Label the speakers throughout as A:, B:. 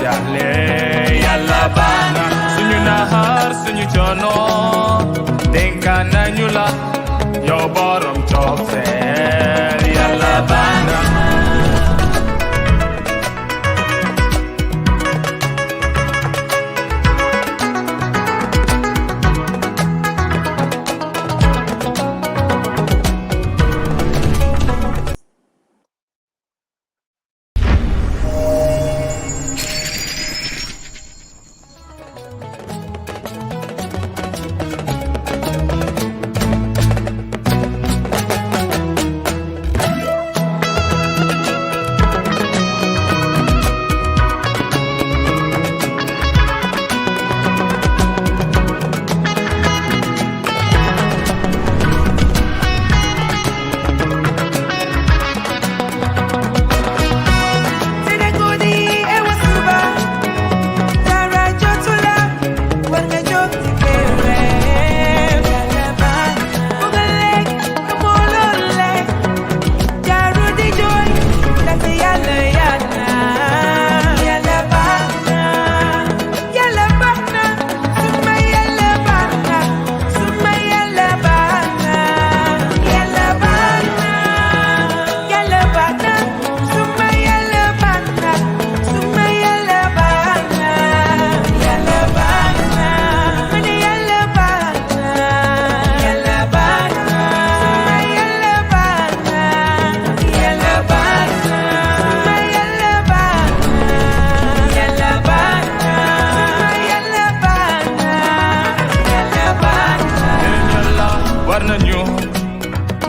A: jahle yalla bana suñu nahar suñu chono denka nañu la yow borom cofeel yalla bana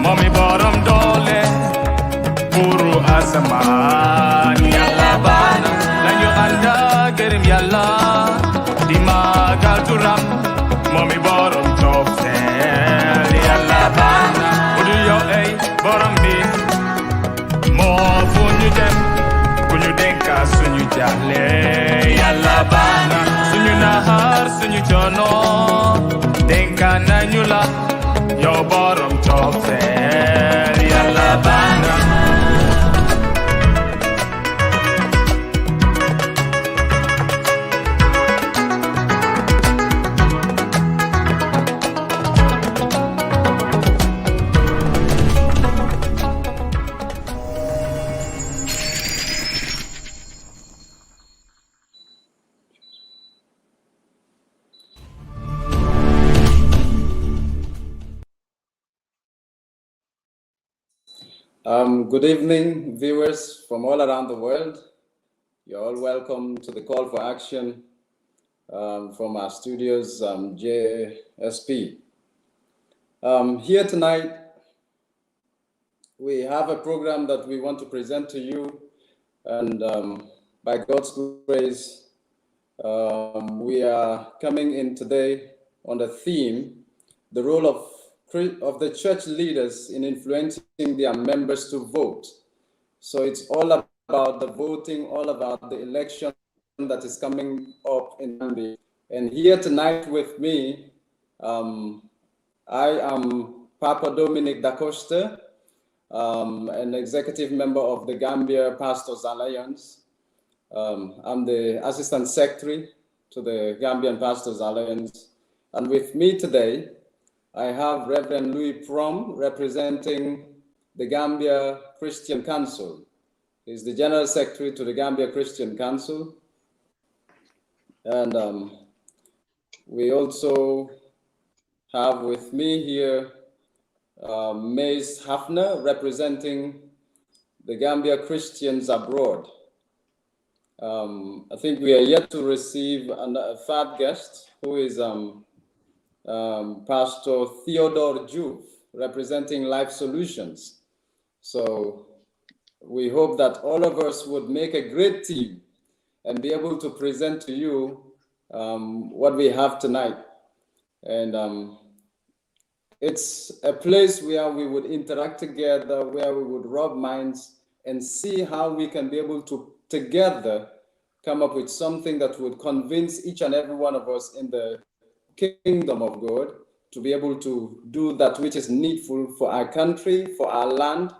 A: Mommy bottom dole Puru asaman Yalla bana Lanyo anda gerim yalla Dimagal turam Mommy bottom chofel Yalla bana Udu yo ay bottom bi Mo funyu dem Kunyu denka sunyu jahle Yalla bana Sunyu nahar sunyu chono Denka nanyula Yo bottom chofel yalla bana
B: Good evening, viewers from all around the world. You're all welcome to the call for action from our studios, JSP. Here tonight, we have a program that we want to present to you, and by God's grace, we are coming in today on the theme, the role of the church leaders in influencing their members to vote. So it's all about the voting, all about the election that is coming up in Gambia. And here tonight with me, I am Papa Dominic Da Costa, an executive member of the Gambia Pastors Alliance. I'm the Assistant Secretary to the Gambian Pastors Alliance. And with me today, I have Reverend Louis Prom representing the Gambia Christian Council. He's the General Secretary to the Gambia Christian Council. And we also have with me here Mace Hafner representing the Gambia Christians abroad. I think we are yet to receive a third guest who is Pastor Theodore Juve, representing Life Solutions. So we hope that all of us would make a great team and be able to present to you what we have tonight. And it's a place where we would interact together, where we would rub minds and see how we can be able to together come up with something that would convince each and every one of us in the kingdom of God to be able to do that which is needful for our country, for our land,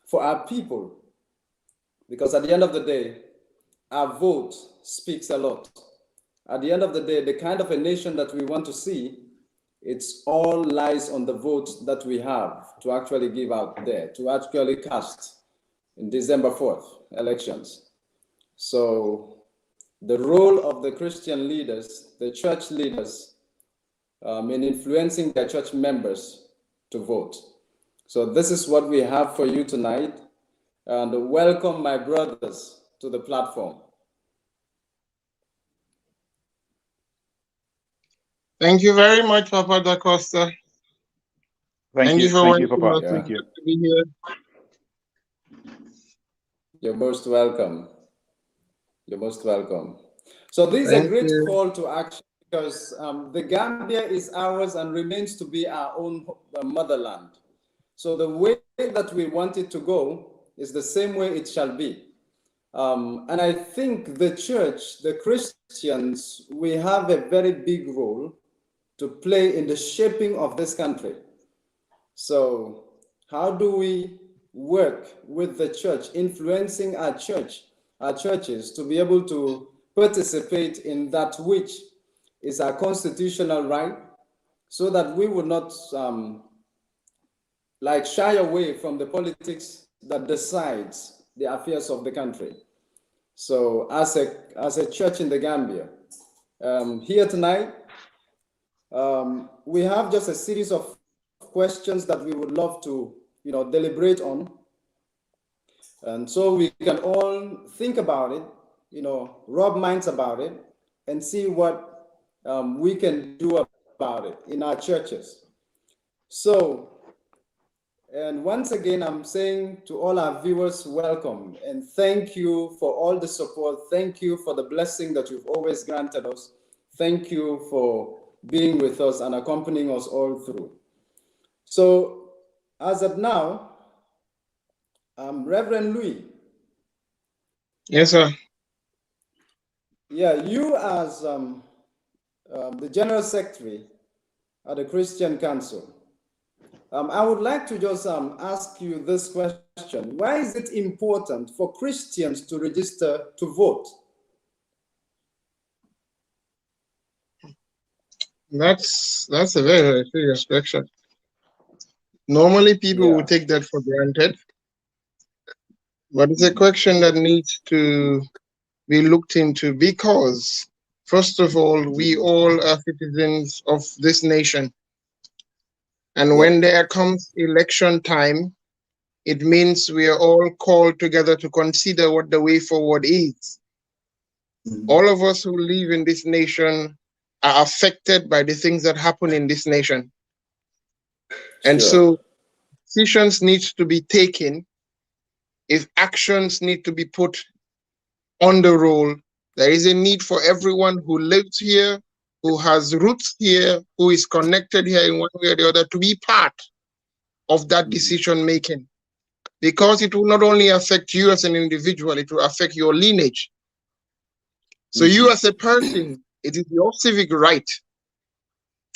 B: for our people. Because at the end of the day, our vote speaks a lot. At the end of the day, the kind of a nation that we want to see, it's all lies on the vote that we have to actually give out there, to actually cast in December 4th elections. So the role of the Christian leaders, the church leaders, in influencing their church members to vote. So this is what we have for you tonight. And welcome my brothers to the platform.
C: Thank you very much, Papa Da Costa.
D: Thank you, Papa.
B: Yeah.
D: Thank you.
C: To be here.
B: You're most welcome. You're most welcome. So this is a great call to action because the Gambia is ours and remains to be our own motherland. So the way that we want it to go is the same way it shall be. And I think the church, the Christians, we have a very big role to play in the shaping of this country. So how do we work with the church, influencing our churches to be able to participate in that which is our constitutional right, so that we would not like shy away from the politics that decides the affairs of the country. So as a church in the Gambia, here tonight, we have just a series of questions that we would love to, deliberate on. And so we can all think about it, rub minds about it, and see what we can do about it in our churches. So, and once again, I'm saying to all our viewers, welcome, and thank you for all the support. Thank you for the blessing that you've always granted us. Thank you for being with us and accompanying us all through. So, as of now, Reverend Louis.
C: Yes, sir.
B: Yeah, you as the General Secretary at the Christian Council, I would like to just ask you this question. Why is it important for Christians to register to vote?
C: That's a very, very serious question. Normally, people would take that for granted, but it's a question that needs to be looked into because, first of all, we all are citizens of this nation. And when there comes election time, it means we are all called together to consider what the way forward is. All of us who live in this nation are affected by the things that happen in this nation. And so decisions need to be taken. If actions need to be put on the roll, there is a need for everyone who lives here, who has roots here, who is connected here in one way or the other to be part of that decision making. Because it will not only affect you as an individual, it will affect your lineage. So you as a person, it is your civic right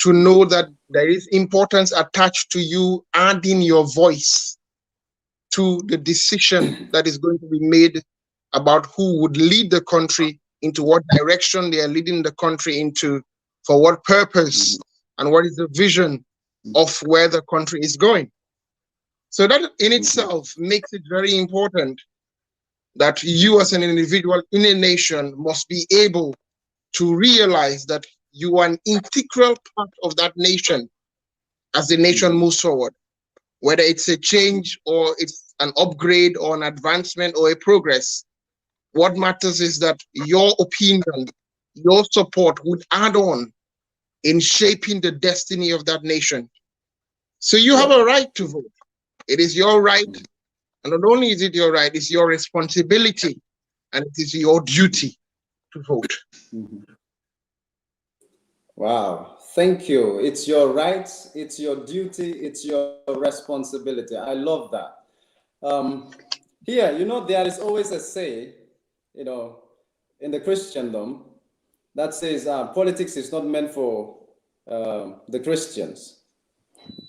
C: to know that there is importance attached to you adding your voice to the decision that is going to be made about who would lead the country, into what direction they are leading the country into, for what purpose, and what is the vision of where the country is going. So that in itself makes it very important that you as an individual in a nation must be able to realize that you are an integral part of that nation as the nation moves forward, whether it's a change or it's an upgrade or an advancement or a progress. What matters is that your opinion, your support would add on in shaping the destiny of that nation. So you have a right to vote. It is your right. And not only is it your right, it's your responsibility and it is your duty to vote.
B: Wow, thank you. It's your right, it's your duty, it's your responsibility. I love that. Here, there is always a say, in the Christendom that says politics is not meant for the Christians.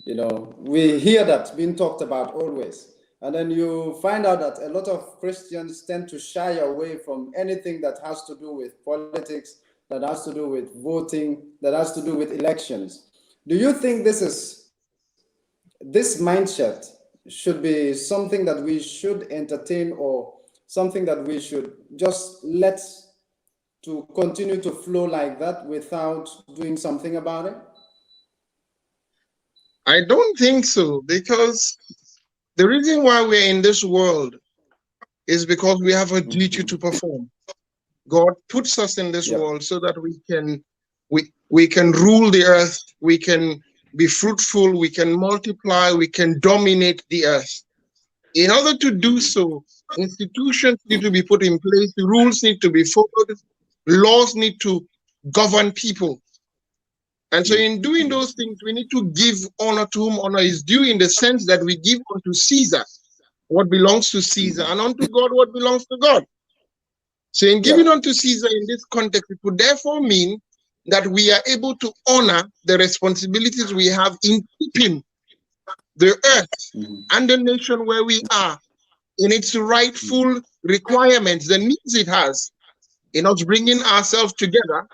B: We hear that being talked about always. And then you find out that a lot of Christians tend to shy away from anything that has to do with politics, that has to do with voting, that has to do with elections. Do you think this mindset should be something that we should entertain, or something that we should just let to continue to flow like that without doing something about it?
C: I don't think so, because the reason why we're in this world is because we have a duty to perform. God puts us in this world so that we can rule the earth, we can be fruitful, we can multiply, we can dominate the earth. In order to do so, institutions need to be put in place, rules need to be followed, laws need to govern people. And so in doing those things, we need to give honor to whom honor is due, in the sense that we give unto Caesar what belongs to Caesar, and unto God what belongs to God. So in giving unto Caesar in this context, it would therefore mean that we are able to honor the responsibilities we have in keeping the earth and the nation where we are in its rightful requirements, the needs it has, in us bringing ourselves together,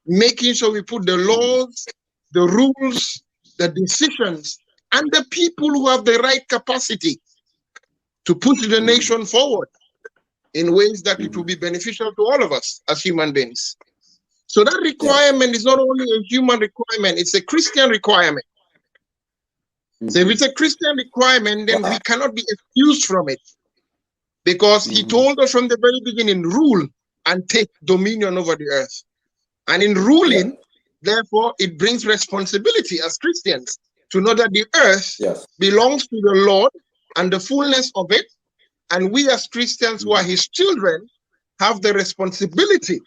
C: making sure we put the laws, the rules, the decisions, and the people who have the right capacity to put the nation forward in ways that it will be beneficial to all of us as human beings. So that requirement is not only a human requirement, it's a Christian requirement. So if it's a Christian requirement, then we cannot be excused from it, because he told us from the very beginning, rule and take dominion over the earth. And in ruling, therefore, it brings responsibility as Christians to know that the earth belongs to the Lord and the fullness of it. And we as Christians who are his children have the responsibility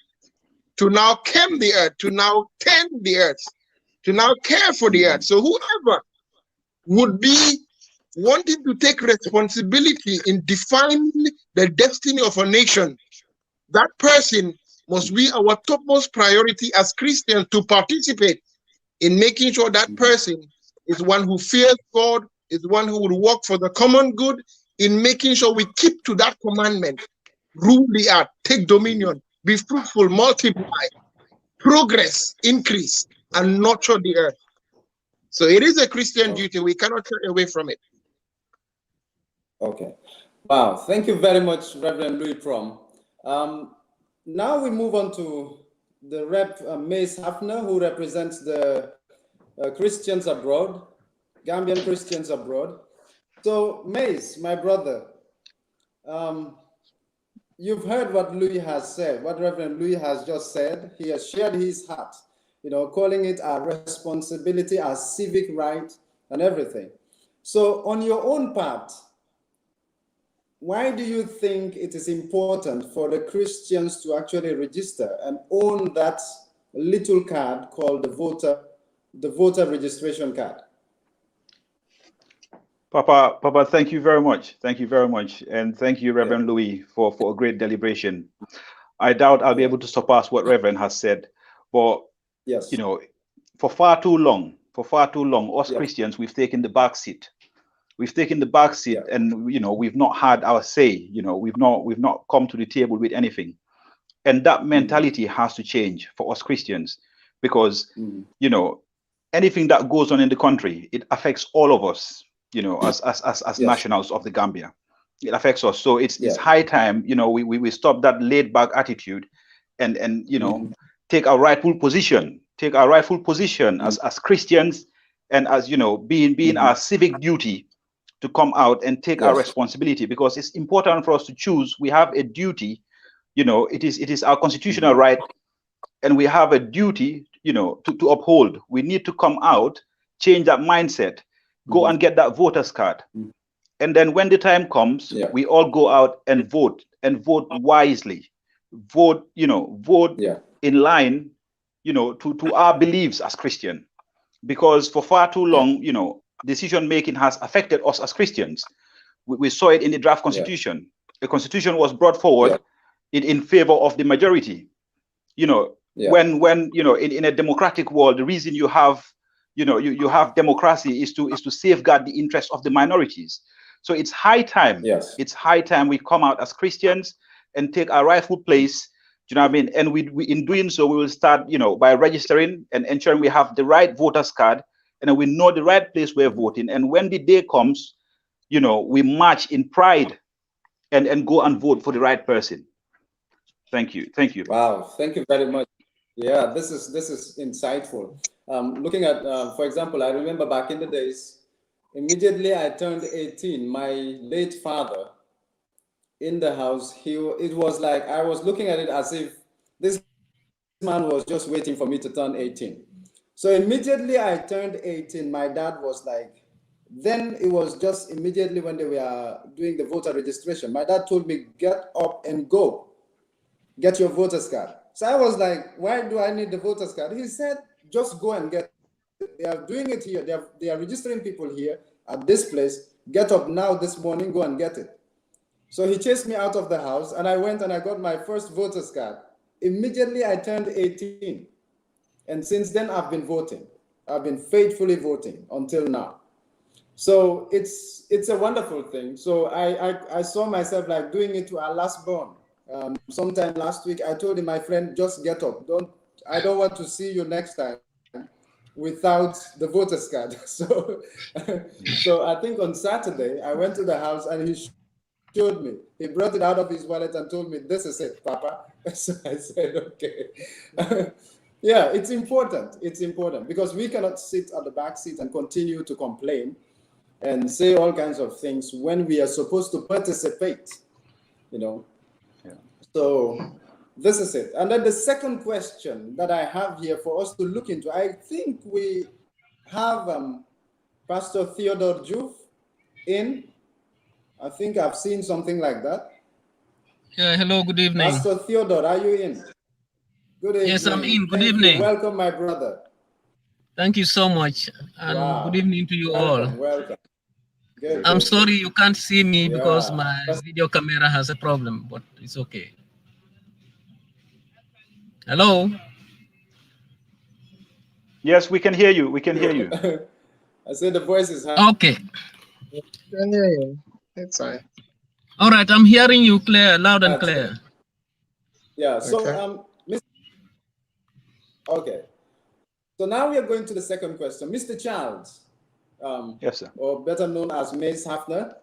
C: to now kem the earth, to now tend the earth, to now care for the earth. So whoever would be wanting to take responsibility in defining the destiny of a nation, that person must be our topmost priority as Christians, to participate in making sure that person is one who fears God, is one who would work for the common good, in making sure we keep to that commandment: rule the earth, take dominion, be fruitful, multiply, progress, increase, and nurture the earth. So it is a Christian duty. We cannot turn away from it.
B: Okay. Wow. Thank you very much, Reverend Louis Prom. Now we move on to the Rep. Mace Hafner, who represents the Christians abroad, Gambian Christians abroad. So, Mace, my brother, you've heard what Louis has said, what Reverend Louis has just said. He has shared his heart, calling it our responsibility, our civic right, and everything. So, on your own part, why do you think it is important for the Christians to actually register and own that little card called the voter registration card?
D: Papa, thank you very much. Thank you very much. And thank you, Reverend Louis, for a great deliberation. I doubt I'll be able to surpass what Reverend has said. But, for far too long, us Christians, we've taken the back seat. We've taken the back seat, and we've not had our say. We've not come to the table with anything, and that mentality has to change for us Christians, because anything that goes on in the country, it affects all of us. As nationals of the Gambia, it affects us. So it's high time we stop that laid back attitude, and take our rightful position. As Christians, and as being our civic duty to come out and take our responsibility, because it's important for us to choose. We have a duty, it is our constitutional right, and we have a duty, to uphold. We need to come out, change that mindset, go and get that voter's card, and then when the time comes, we all go out and vote wisely, vote in line, to our beliefs as Christian, because for far too long, decision making has affected us as Christians. We saw it in the draft constitution. The constitution was brought forward in favor of the majority. When in a democratic world, the reason you have you have democracy is to safeguard the interests of the minorities. So it's high time.
B: Yes.
D: It's high time we come out as Christians and take our rightful place. Do you know what I mean? And we in doing so, we will start, you know, by registering and ensuring we have the right voters card, and then we know the right place we're voting. And when the day comes, you know, we march in pride and go and vote for the right person. Thank you. Thank you.
B: Wow. Thank you very much. Yeah, this is insightful. Looking at, for example, I remember back in the days, immediately I turned 18, my late father in the house, it was like I was looking at it as if this man was just waiting for me to turn 18. So immediately I turned 18, my dad was like, then it was just immediately when they were doing the voter registration, my dad told me, get up and go, get your voter's card. So I was like, why do I need the voter's card? He said, just go and get it. They are doing it here. They are registering people here at this place. Get up now this morning, go and get it. So he chased me out of the house, and I went and I got my first voter's card. Immediately I turned 18. And since then, I've been voting. I've been faithfully voting until now. So it's a wonderful thing. So I saw myself like doing it to our last born. Sometime last week, I told him, my friend, just get up. I don't want to see you next time without the voter's card. So I think on Saturday, I went to the house and he showed me. He brought it out of his wallet and told me, this is it, Papa. So I said, okay. Yeah, it's important. It's important because we cannot sit at the back seat and continue to complain and say all kinds of things when we are supposed to participate, you know.
D: Yeah.
B: So this is it. And then the second question that I have here for us to look into, I think we have Pastor Theodore Juve in. I think I've seen something like that.
E: Yeah, hello, good evening.
B: Pastor Theodore, are you in? Good evening.
E: Yes, I'm in. Good
B: Thank
E: evening.
B: you. Welcome, my brother.
E: Thank you so much. And
B: Wow.
E: good evening to you
B: Welcome,
E: all.
B: welcome. Good,
E: I'm
B: good,
E: sorry you can't see me
B: Yeah.
E: because my video camera has a problem, but it's okay. Hello?
D: Yes, we can hear you. We can hear you.
B: I said the voice is high.
E: Okay.
C: It's fine.
E: All right, I'm hearing you clear, loud and clear.
B: Yeah, so
C: Okay.
B: Okay. So now we are going to the second question. Mr. Charles,
D: Yes, sir.
B: or better known as Mace Hafner,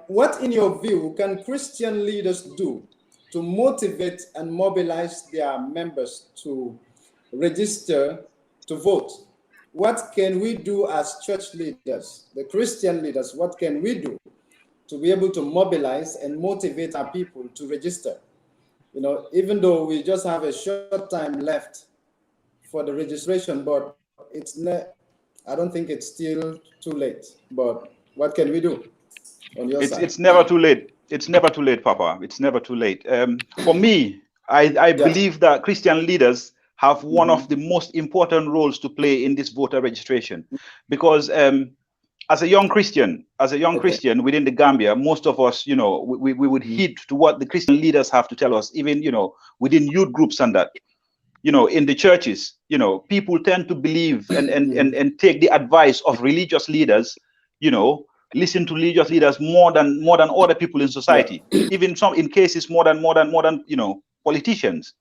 B: what in your view can Christian leaders do to motivate and mobilize their members to register to vote? What can we do as church leaders, the Christian leaders, what can we do to be able to mobilize and motivate our people to register? You know, even though we just have a short time left for the registration, but it's not, I don't think it's still too late. But what can we do on your side?
D: It's never too late. It's never too late, Papa. It's never too late. For me, I believe that Christian leaders have one of the most important roles to play in this voter registration, because as a young Christian within the Gambia, most of us, you know, we would heed to what the Christian leaders have to tell us, even, you know, within youth groups and that, you know, in the churches, you know, people tend to believe and take the advice of religious leaders, you know, listen to religious leaders more than other people in society, even some in cases more than you know, politicians.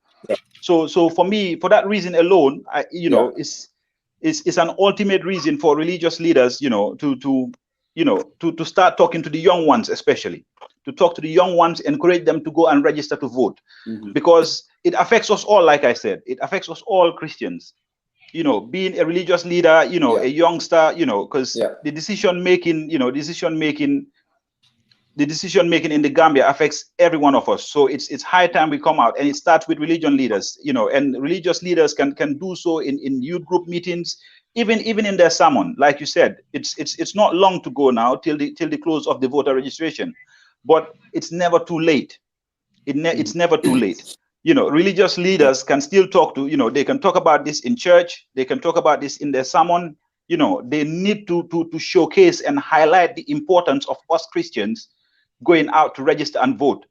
D: So for me, for that reason alone, you know, it's an ultimate reason for religious leaders, you know, to start talking to the young ones, especially to talk to the young ones, encourage them to go and register to vote, because it affects us all. Like I said, it affects us all, Christians, you know, being a religious leader, you know, a youngster, you know, because the decision making, you know, the decision making in the Gambia affects every one of us. So it's high time we come out, and it starts with religion leaders, you know, and religious leaders can do so in youth group meetings, even in their sermon. Like you said, it's not long to go now till the close of the voter registration, but it's never too late. It's never too late. You know, religious leaders can still talk to, you know, they can talk about this in church, they can talk about this in their sermon. You know, they need to showcase and highlight the importance of us Christians going out to register and vote.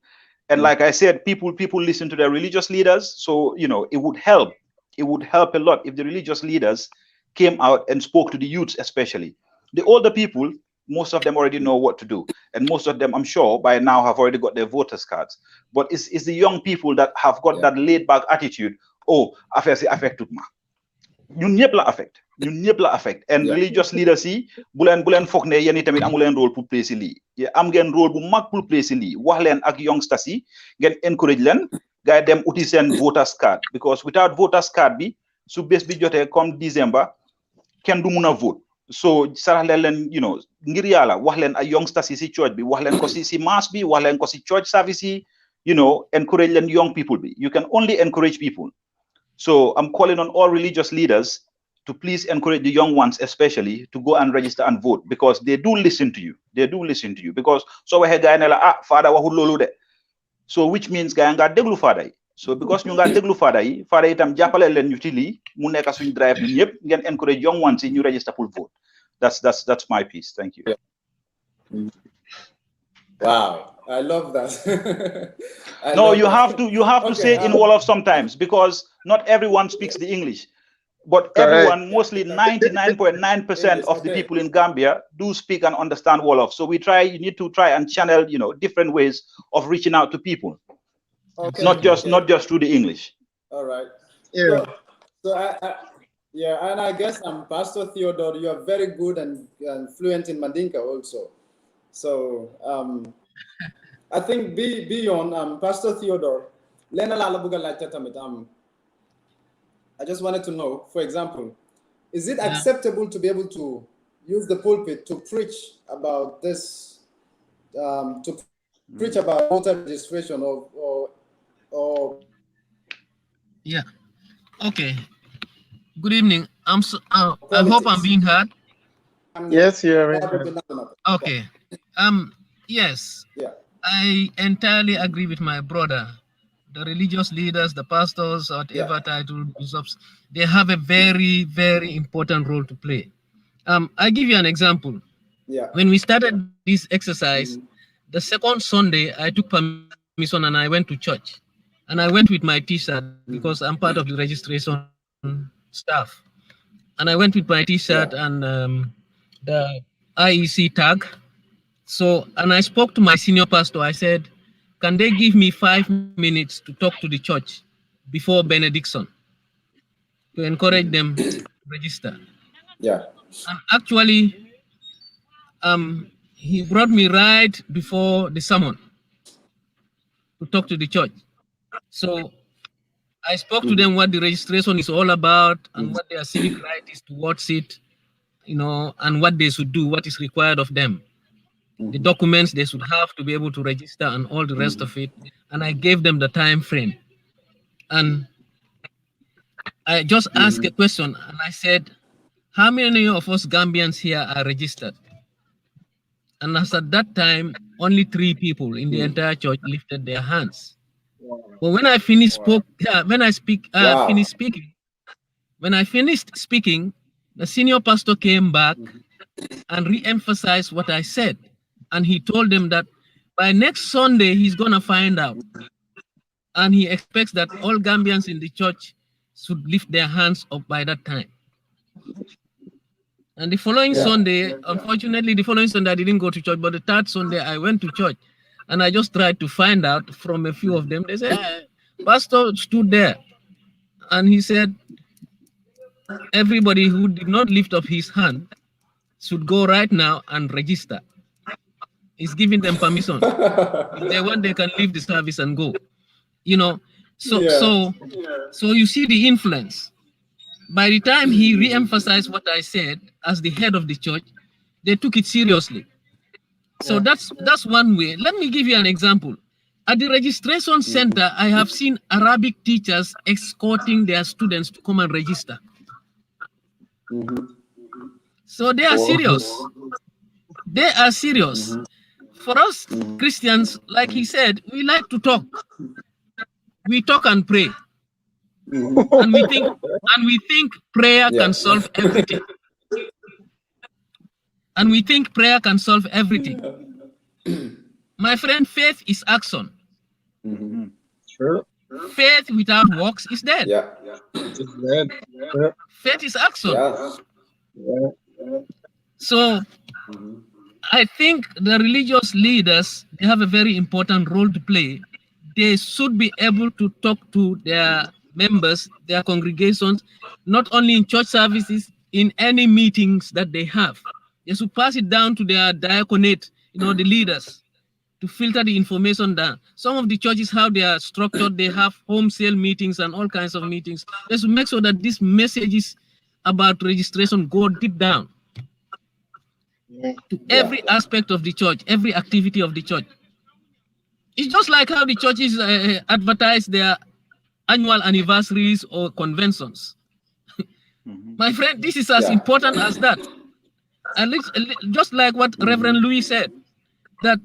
D: And like I said, people listen to their religious leaders. So, you know, it would help a lot if the religious leaders came out and spoke to the youths, especially the older people. most of them already know what to do. And most of them, I'm sure, by now have already got their voters cards. But it's the young people that have got that laid back attitude. Oh, affaire si affected ma. Ñun ñëpp la affect. Ñun ñëpp la affect. And religious leaders yi bu leen foog ne yéen tamit amu leen rôle pour play si lii. Am ngeen rôle bu mag pour play si lii. Wax leen ak youngsters yi ngeen encourage leen gaay dem uti seen voters card, because without voters card bi su bés bi jotee comme December kenn du mun a vote. So sarax leen ngir yàlla wax leen ay youngsters yi si church bi, wax leen ko si mass bi, wax leen ko si church service yi, encourage leen young people bi. You can only encourage people. So I'm calling on all religious leaders to please encourage the young ones, especially, to go and register and vote, because they do listen to you. They do listen to you. Because so we guy la father waxul lolu de. So which means guy nga déglu father yi. So because ñu nga déglu father yi itam jàppale leen ñu ci lii mu nekk suñu drive ñun ñëpp ngeen encourage young ones yi ñu register pour vote. That's my piece. Thank you.
B: Wow, I love that.
D: You have to say it in Wolof sometimes, because not everyone speaks the English. But everyone, mostly 99.9% of the people in Gambia do speak and understand Wolof. So you need to try and channel, different ways of reaching out to people.
B: Okay.
D: Not just through the English.
B: All right.
C: Yeah.
B: So and I guess Pastor Theodore, you are very good and fluent in Mandinka also. So I think beyond Pastor Theodore, I just wanted to know, for example, is it acceptable to be able to use the pulpit to preach about this, preach about voter registration or
E: Yeah. Okay. Good evening. I hope I'm being heard.
C: Yes, you're right.
E: Okay. Yes.
B: Yeah.
E: I entirely agree with my brother. The religious leaders, the pastors, whatever title, bishops, they have a very, very important role to play. I give you an example.
B: Yeah.
E: When we started this exercise, the second Sunday, I took permission and I went to church. And I went with my T-shirt because I'm part of the registration staff. And I went with my T-shirt and the IEC tag. So, and I spoke to my senior pastor. I said, can they give me 5 minutes to talk to the church before benediction to encourage them to register?
B: Yeah.
E: And actually, he brought me right before the sermon to talk to the church. So I spoke to them what the registration is all about and what their civic right is towards it, and what they should do, what is required of them. The documents they should have to be able to register and all the rest of it. And I gave them the time frame. And I just asked a question and I said, how many of us Gambians here are registered? And as at that time, only 3 people in the entire church lifted their hands. But when I finished finished speaking, the senior pastor came back and re-emphasized what I said. And he told them that by next Sunday, he's going to find out. And he expects that all Gambians in the church should lift their hands up by that time. And the following Sunday, unfortunately, the following Sunday, I didn't go to church, but the third Sunday, I went to church. And I just tried to find out from a few of them. They said, hey, Pastor stood there. And he said, everybody who did not lift up his hand should go right now and register. He's giving them permission. If they want, they can leave the service and go. So you see the influence. By the time he re-emphasized what I said as the head of the church, they took it seriously. So that's one way. Let me give you an example. At the registration center, I have seen Arabic teachers escorting their students to come and register. So they are serious. They are serious. For us Christians, like he said, we like to talk. We talk and pray. And we think prayer can solve everything. And we think prayer can solve everything. My friend, faith is action.
C: Sure.
E: Faith without works is dead.
C: It's dead.
E: Faith is action.
C: Yeah.
E: So I think the religious leaders, they have a very important role to play. They should be able to talk to their members, their congregations, not only in church services, in any meetings that they have. They should pass it down to their diaconate, the leaders, to filter the information down. Some of the churches, how they are structured, they have home sale meetings and all kinds of meetings. They should make sure that these messages about registration go deep down to every aspect of the church, every activity of the church. It's just like how the churches advertise their annual anniversaries or conventions. My friend, this is as important as that. And just like what Reverend Louis said, that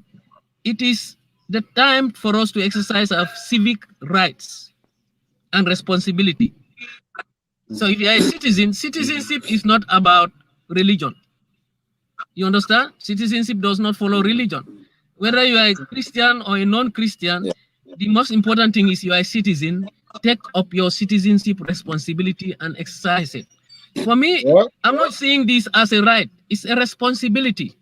E: it is the time for us to exercise our civic rights and responsibility. So if you are a citizen, citizenship is not about religion. You understand? Citizenship does not follow religion. Whether you are a Christian or a non-Christian, the most important thing is you are a citizen. Take up your citizenship responsibility and exercise it. For me, I'm not seeing this as a right. It's a responsibility.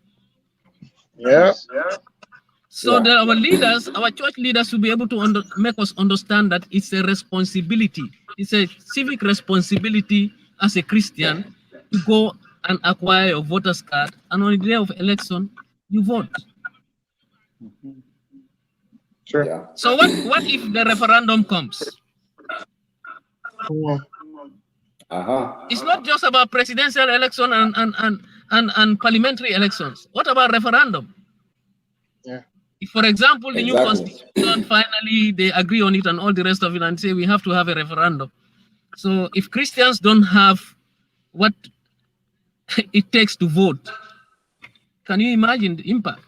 E: So that our leaders, our church leaders, should be able to make us understand that it's a responsibility. It's a civic responsibility as a Christian to go and acquire your voter's card, and on the day of election, you vote.
C: Sure.
B: Yeah.
E: So what if the referendum comes? It's not just about presidential election and parliamentary elections. What about referendum? If, for example, the new constitution, finally they agree on it and all the rest of it and say we have to have a referendum. So if Christians don't have what it takes to vote, can you imagine the impact?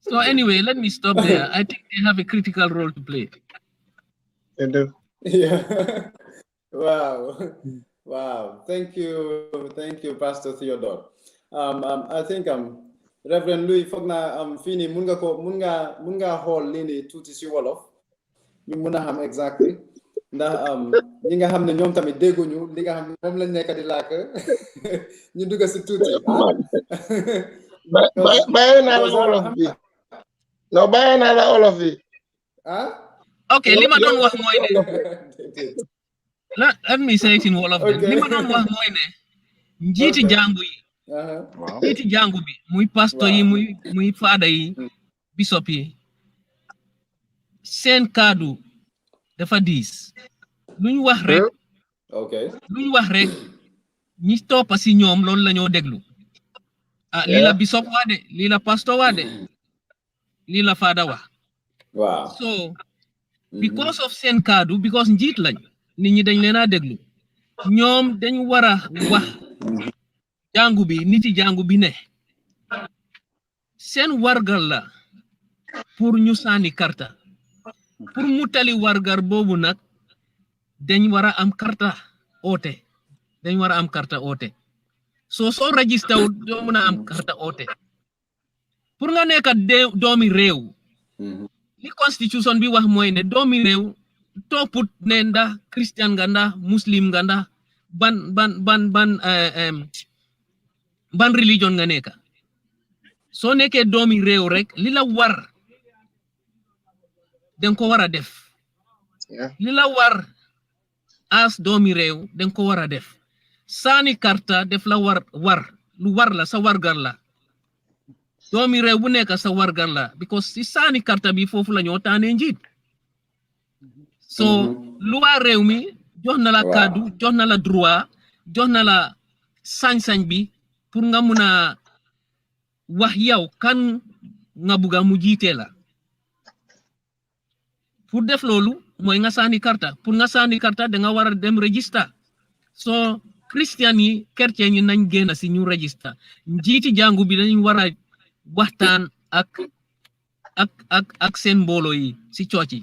E: So anyway, let me stop there. I think they have a critical role to play.
C: They do.
B: Yeah. Wow. Wow. Thank you, Pastor Theodore. I think Reverend Louis Fogna fini munga hall lini tuti si wolof ñu mëna xam exactly ndax ñi nga xam ne ñoom tamit dégguñu li nga xam ne moom lañ nekk di làkk ñu dugg si tuuti
C: bàyyi naa la wolof bi non bàyyi naa la wolof bi
E: ok li ma doon wax mooy ne let me say it in wolof li ma doon wax mooy ne njiiti jàngu yi njiiti jàngu bi muy pastor yi muy faada yi bishop yi seen kaddu dafa diis luñ wax rek ñi toppa si ñoom loolu la ñoo déglu lii la bishop wax de lii la pastor wax de lii la faada wax so because of seen kaddu because njiit lañ nit ñi dañ leen a déglu ñoom dañ war a wax jàngu bi niti jàngu bi ne seen wargal la pour ñu sànni karta pour mu tali wargar boobu nag dañ war a am karta oote dañ war a am karta oote soo registré wu doo mën a am karta oote pour nga nekk doomi réew li constitution bi wax mooy ne doomi réew topput ne ndax christian nga ndax muslim nga ndax ban religion nga nekk soo nekkee doomi réew rek li la war den ko war a def li la war as doomi réew den ko war a def saani karta def la war lu war la sa wargar la doomi réew bu nekk sa wargar la because si saani karta bi foofu la ñoo taane njiit so lu waa réew mi jox na la kaddu jox na la droit jox na la sañ-sañ bi pour nga mun a wax yow kan nga bugga mu jiite la pour def loolu mooy nga saani karta pour nga saani karta da nga war a dem register so christian yi chrétien yi nañ génn si ñu register njiiti jàngu bi dañ war a waxtaan ak seen mbooloo yi si church yi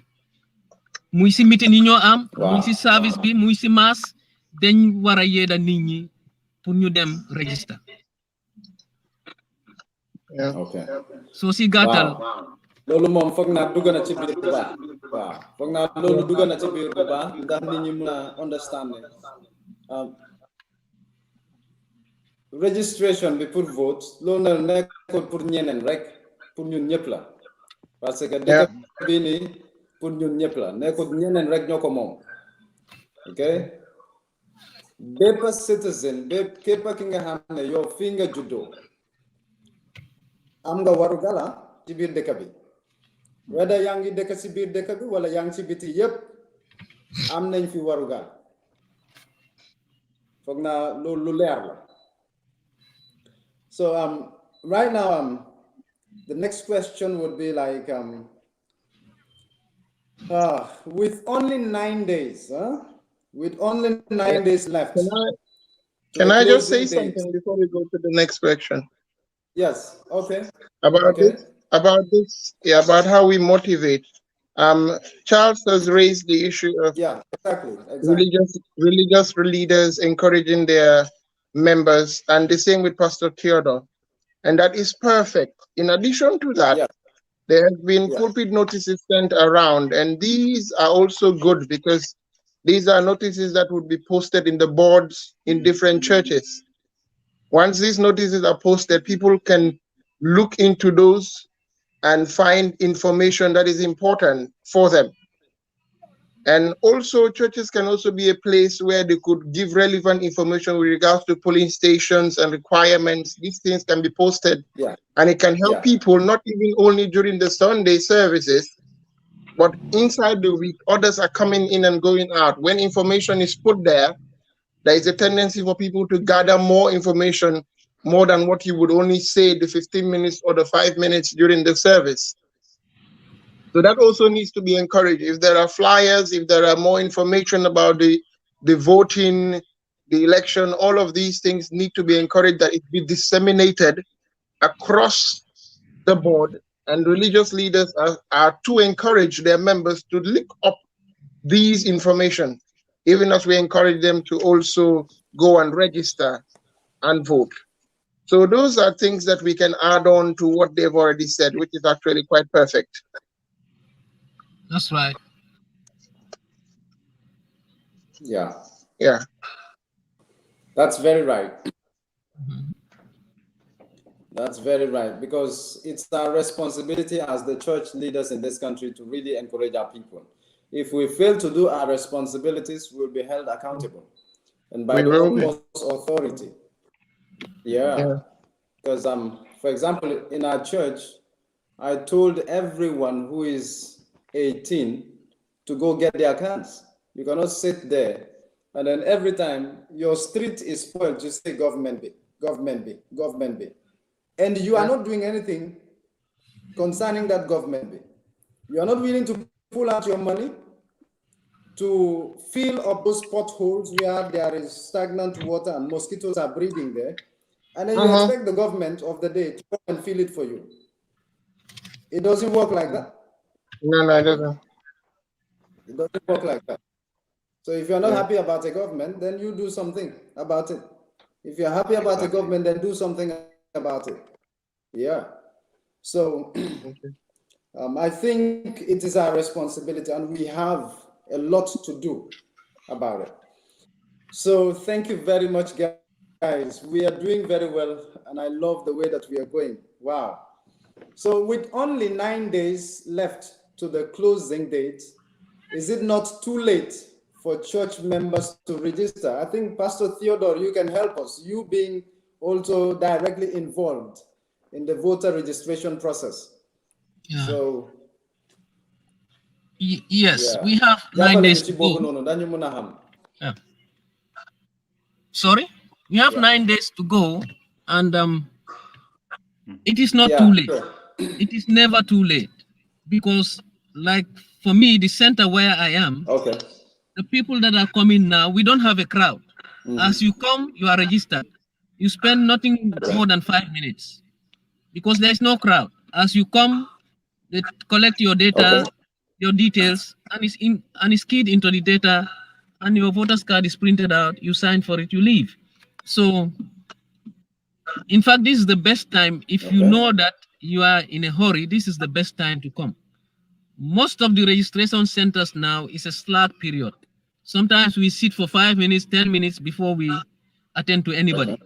E: muy si meeting yi ñoo am muy si service bi muy si mass dañ war a yeeda nit ñi pour ñu dem register so si gàttal
B: loolu moom foog naa dugg na ci biir bu baax foog naa loolu dugg na ci biir bu baax ndax nit ñi mën a understand registration bi pour vote loolu na nekkul pour ñeneen rek pour ñun ñëpp la parce que dëkk bi ni pour ñun ñëpp la nekkul ñeneen rek ñoo ko moom ok bépp citizen bépp képp ki nga xam ne yow fii nga juddoo am nga waru gala ci biir dëkk bi weda yaa ngi dëkk ci biir dëkk bi wala yaa ngi ci biti yëpp am nañ fi waru gal foog naa loolu lu leer la. So right now the next question would be like with only 9 days, with only 9 days left.
C: Can I just say something before we go to the next question?
B: Yes. Okay.
C: About how we motivate. Charles has raised the issue of
B: exactly.
C: religious leaders encouraging their members, and the same with Pastor Theodore, and that is perfect. In addition to that, there have been pulpit notices sent around, and these are also good because these are notices that would be posted in the boards in different churches. Once these notices are posted, people can look into those and find information that is important for them. And also, churches can also be a place where they could give relevant information with regards to polling stations and requirements. These things can be posted, and it can help people, not even only during the Sunday services, but inside the week, others are coming in and going out. When information is put there, there is a tendency for people to gather more information, more than what you would only say the 15 minutes or the 5 minutes during the service. So that also needs to be encouraged. If there are flyers, if there are more information about the voting, the election, all of these things need to be encouraged, that it be disseminated across the board. And religious leaders are to encourage their members to look up these information, even as we encourage them to also go and register and vote. So those are things that we can add on to what they've already said, which is actually quite perfect.
E: That's right.
B: Yeah.
C: That's
B: very right. That's very right, because it's our responsibility as the church leaders in this country to really encourage our people. If we fail to do our responsibilities, we'll be held accountable, and by the utmost authority. Because for example, in our church, I told everyone who is 18 to go get their cards. You cannot sit there and then every time your street is spoiled, you say government B, government B, government B. And you are not doing anything concerning that government B. You are not willing to pull out your money to fill up those potholes where there is stagnant water and mosquitoes are breeding there. And then you expect the government of the day to come and fill it for you. It doesn't work like that.
C: No, it doesn't.
B: It doesn't work like that. So if you're not happy about a government, then you do something about it. If you're happy about a government, then do something about it. So I think it is our responsibility, and we have a lot to do about it. So thank you very much, guys. We are doing very well, and I love the way that we are going. Wow. So with only 9 days left to the closing date, is it not too late for church members to register? I think Pastor Theodore, you can help us, you being also directly involved in the voter registration process. So
E: yes, we have 9 days to go. Sorry? We have 9 days to go, and it is not too late. It is never too late, because like for me, the center where I am, the people that are coming now, we don't have a crowd. As you come, you are registered. You spend nothing more than 5 minutes because there's no crowd. As you come, they collect your data, your details, and it's keyed into the data, and your voter's card is printed out. You sign for it, you leave. So, in fact, this is the best time. If you know that you are in a hurry, this is the best time to come. Most of the registration centers now is a slack period. Sometimes we sit for 5 minutes, 10 minutes before we attend to anybody.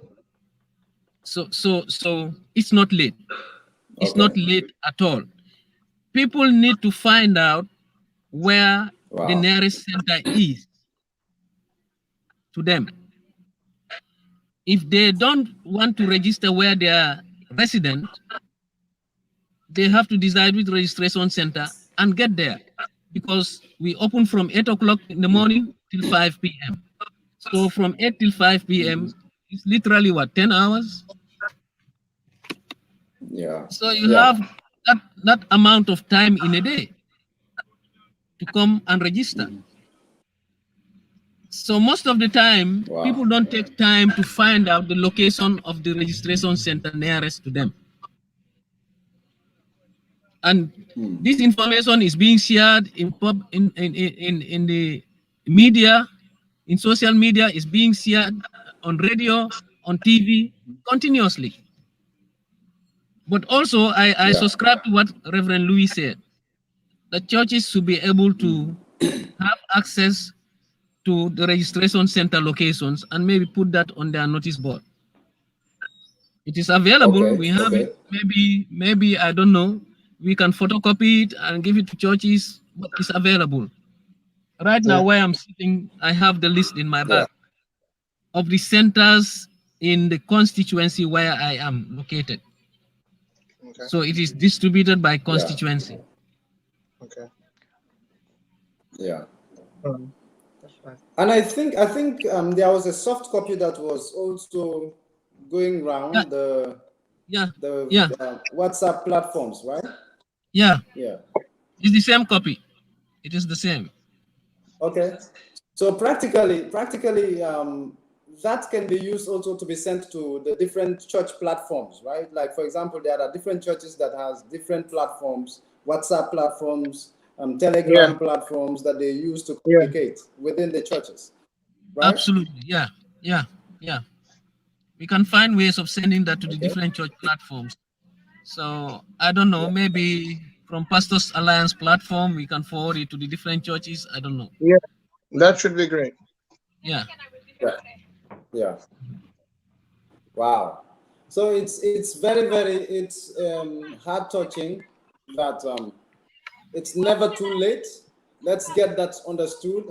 E: So it's not late. It's not late at all. People need to find out where the nearest center is to them. If they don't want to register where they are resident, they have to decide which registration center and get there, because we open from 8 o'clock in the morning till 5 p.m. So from 8 till 5 p.m. it's literally what, 10 hours?
B: Yeah.
E: So you have that amount of time in a day to come and register. So most of the time, people don't take time to find out the location of the registration center nearest to them. And this information is being shared in the media, in social media, is being shared on radio, on TV, continuously. But also, I subscribe to what Reverend Louis said. The churches should be able to have access to the registration center locations and maybe put that on their notice board. It is available. We have it. Maybe I don't know. We can photocopy it and give it to churches, but it's available. Right now, where I'm sitting, I have the list in my bag of the centers in the constituency where I am located. So it is distributed by constituency.
C: Okay.
B: Yeah.
C: That's fine.
B: And I think there was a soft copy that was also going around the WhatsApp platforms, right?
E: Yeah.
B: Yeah.
E: It's the same copy. It is the same.
B: Okay. So practically, that can be used also to be sent to the different church platforms, right? Like, for example, there are different churches that has different platforms, WhatsApp platforms, Telegram platforms that they use to communicate within the churches, right?
E: Absolutely. Yeah. We can find ways of sending that to the different church platforms. So I don't know, maybe from Pastors Alliance platform, we can forward it to the different churches. I don't know.
C: Yeah, that should be great.
E: Yeah.
B: Wow. So it's very, very heart touching that it's never too late. Let's get that understood.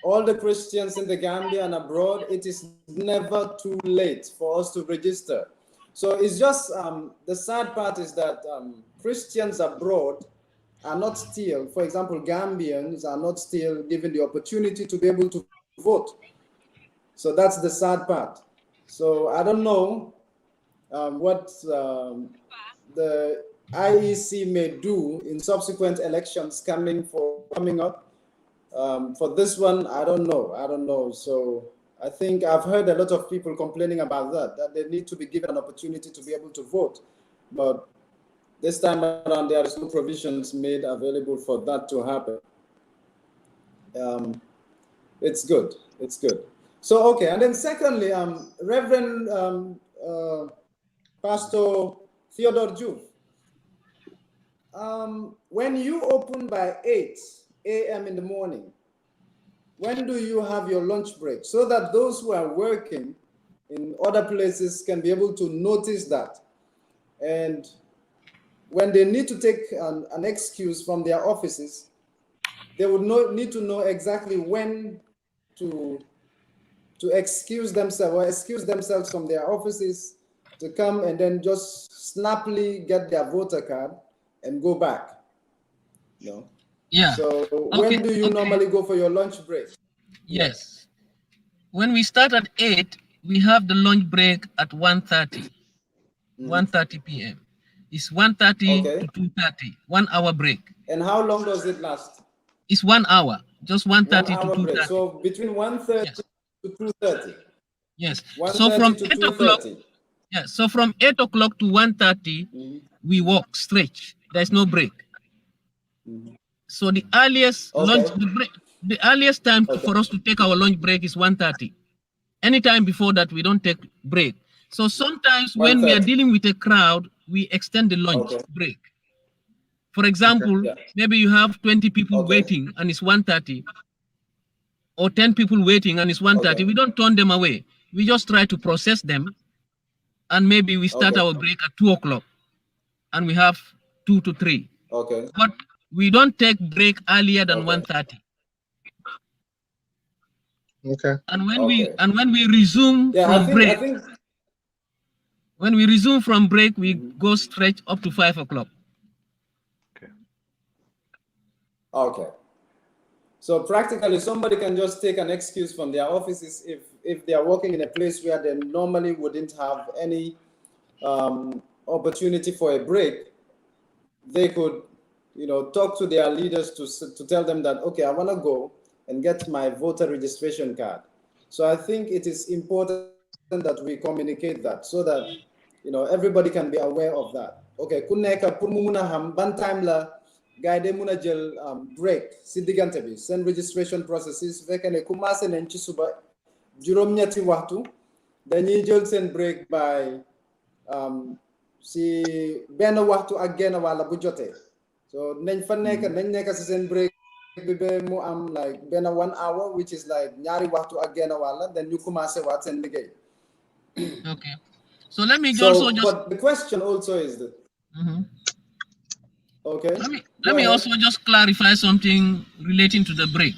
B: All the Christians in the Gambia and abroad, it is never too late for us to register. So it's just the sad part is that Christians abroad are not still, for example, Gambians are not still given the opportunity to be able to vote. So that's the sad part. So I don't know what the IEC may do in subsequent elections coming up. For this one, I don't know. So I think I've heard a lot of people complaining about that they need to be given an opportunity to be able to vote. But this time around, there is no provisions made available for that to happen. It's good. So, okay. And then secondly, Reverend Pastor Theodore Juve, when you open by 8 a.m. in the morning, when do you have your lunch break? So that those who are working in other places can be able to notice that. And when they need to take an excuse from their offices, they would need to know exactly when to excuse themselves from their offices to come and then just snappily get their voter card and go back.
E: Yeah.
B: So when do you normally go for your lunch break?
E: Yes. When we start at 8, we have the lunch break at 1:30. 1:30 p.m. It's 1:30 to 2:30, 1 hour break.
B: And how long does it last?
E: It's 1 hour, just 1:30 to 2:30.
B: Break. So between 1:30 to 2:30.
E: Yes. So from 8 o'clock. Yeah. So from 8 o'clock to 1:30, we walk straight. There's no break. So the earliest the earliest time for us to take our lunch break is 1:30. Anytime before that, we don't take break. So sometimes when we are dealing with a crowd, we extend the lunch break. For example, maybe you have 20 people waiting and it's 1:30, or 10 people waiting and it's 1:30. We don't turn them away. We just try to process them and maybe we start our break at 2 o'clock, and we have 2 to 3.
B: Okay.
E: But we don't take break earlier than 1:30.
C: Okay.
E: And when we resume from break, when we resume from break, we go straight up to 5 o'clock.
B: Okay. Okay. So practically, somebody can just take an excuse from their offices if they are working in a place where they normally wouldn't have any opportunity for a break. They could, talk to their leaders to tell them that, okay, I want to go and get my voter registration card. So I think it is important that we communicate that so that, everybody can be aware of that. Okay, kuneka purmumuna ham ban time la guide muna jël break si digante bi sen registration processes fekkene commencé nañ ci suba juroom ñetti waxtu dañuy jël sen break by si benn waxtu ak genn wala bu jotee so nañ fa nekk si sen break bi be mu am like benn 1 hour which is like ñaari waxtu ak genn wala then ñu commencé waat sen liggéey.
E: Okay, so let me
B: but the question also is that okay.
E: Let me also just clarify something relating to the break.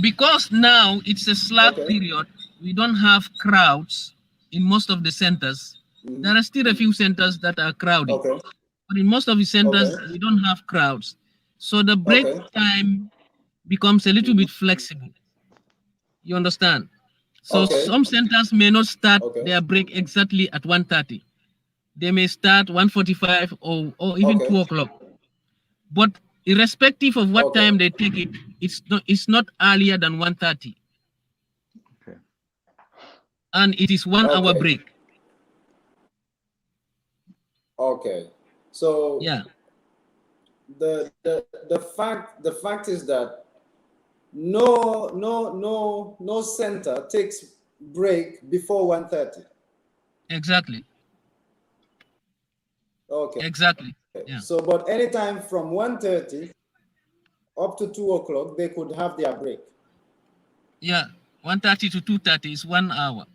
E: Because now it's a slack period, we don't have crowds in most of the centers. There are still a few centers that are crowded. But in most of the centers, we don't have crowds. So the break time becomes a little bit flexible. You understand? So some centers may not start their break exactly at 1:30. They may start 1:45 or even 2 o'clock. But irrespective of what time they take it, it's not earlier than 1:30.
D: Okay.
E: And it is 1 hour break.
B: Okay. So
E: yeah.
B: The fact is that no center takes break before 1:30.
E: Exactly.
B: Okay.
E: Exactly. Yeah.
B: So, but anytime from 1:30 up to 2 o'clock, they could have their break.
E: Yeah, 1:30 to 2:30 is 1 hour.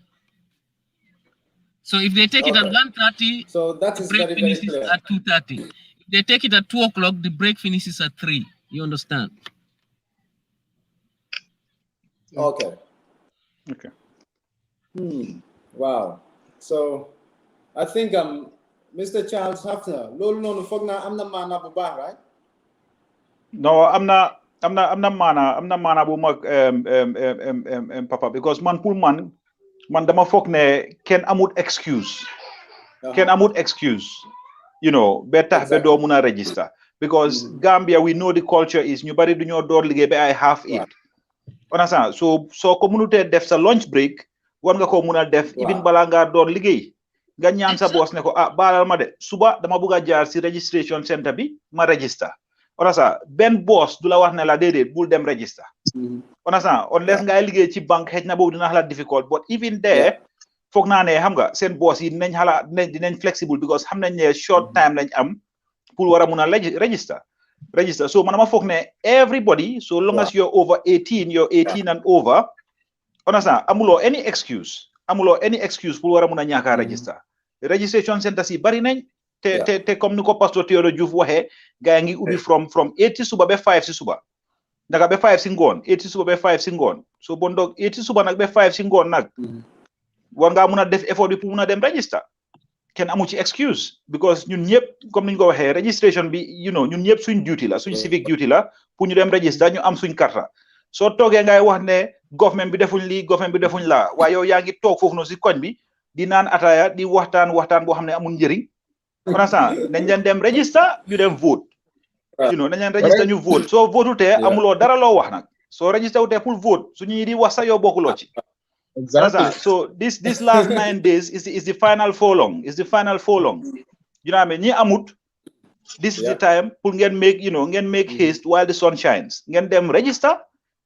E: So if they take it at 1:30,
B: so that
E: the
B: is
E: break
B: very
E: finishes
B: clear.
E: at 2:30. If they take it at 2 o'clock, the break finishes at 3. You understand?
B: Okay.
D: Okay.
B: Wow. So I think Mr. Charles Hafner, I'm the man of right?
D: No, I'm not mana bu mag papa, because man dama fokk ne ken amut excuse. Ken amut excuse. Better be do muna register. Because Gambia, we know the culture is ñu bari duñoo door liggéey ba ay half 8. Understand? So communauté def sa lunch break, war nga ko muna def even bala nga door liggéey. Nga ñaan sa boss ne ko baalal ma de suba dama bëgg a jaar si registration center bi ma register. Understand? Ben boss du la wax ne la déedéet bul dem register. Understand? Unless ngay liggéey ci banque xëj na boobu dina xala difficult, but even there foog naa ne xam nga seen boss yi dinañ flexible because xam nañ ne short time lañ am pour war a mun a register. So manama foog ne everybody, so long as you're over 18, you're 18 and over, understand? Amuloo any excuse pour war a mun a ñaaka register. Registration centers yi bari nañ te comme ni ko pasteur Theodore Diouf waxee gaa ngi ubbi from 8 si suba ba 5 si suba ndaga ba 5 si ngoon 8 si suba ba 5 si ngoon so bon donc 8 si suba nag ba 5 si ngoon nag war ngaa mun a def effort bi pour mun a dem register. Kenn amu ci excuse because ñun ñëpp comme niñ ko waxee registration bi ñun ñëpp suñ duty la, suñ civic duty la pour ñu dem register ñu am suñ karta. Soo toogee ngay wax ne government bi defuñ lii government bi defuñ laa waaye yow yaa ngi toog foofu noonu si koñ bi di naan ataaya di waxtaan boo xam ne amul njëriñ. Understand? Nañ leen dem register ñu dem vote. Nañ leen register ñu vote. Soo vote tee amuloo dara loo wax nag. Soo register wu tee pour vote su ñuy di wax sax yow bokkuloo ci.
C: Exactly.
D: So this last 9 days is the final furlong. You know what I mean? Ñi amut. This is the time pour ngeen make haste while the sun shines. Ngeen dem register,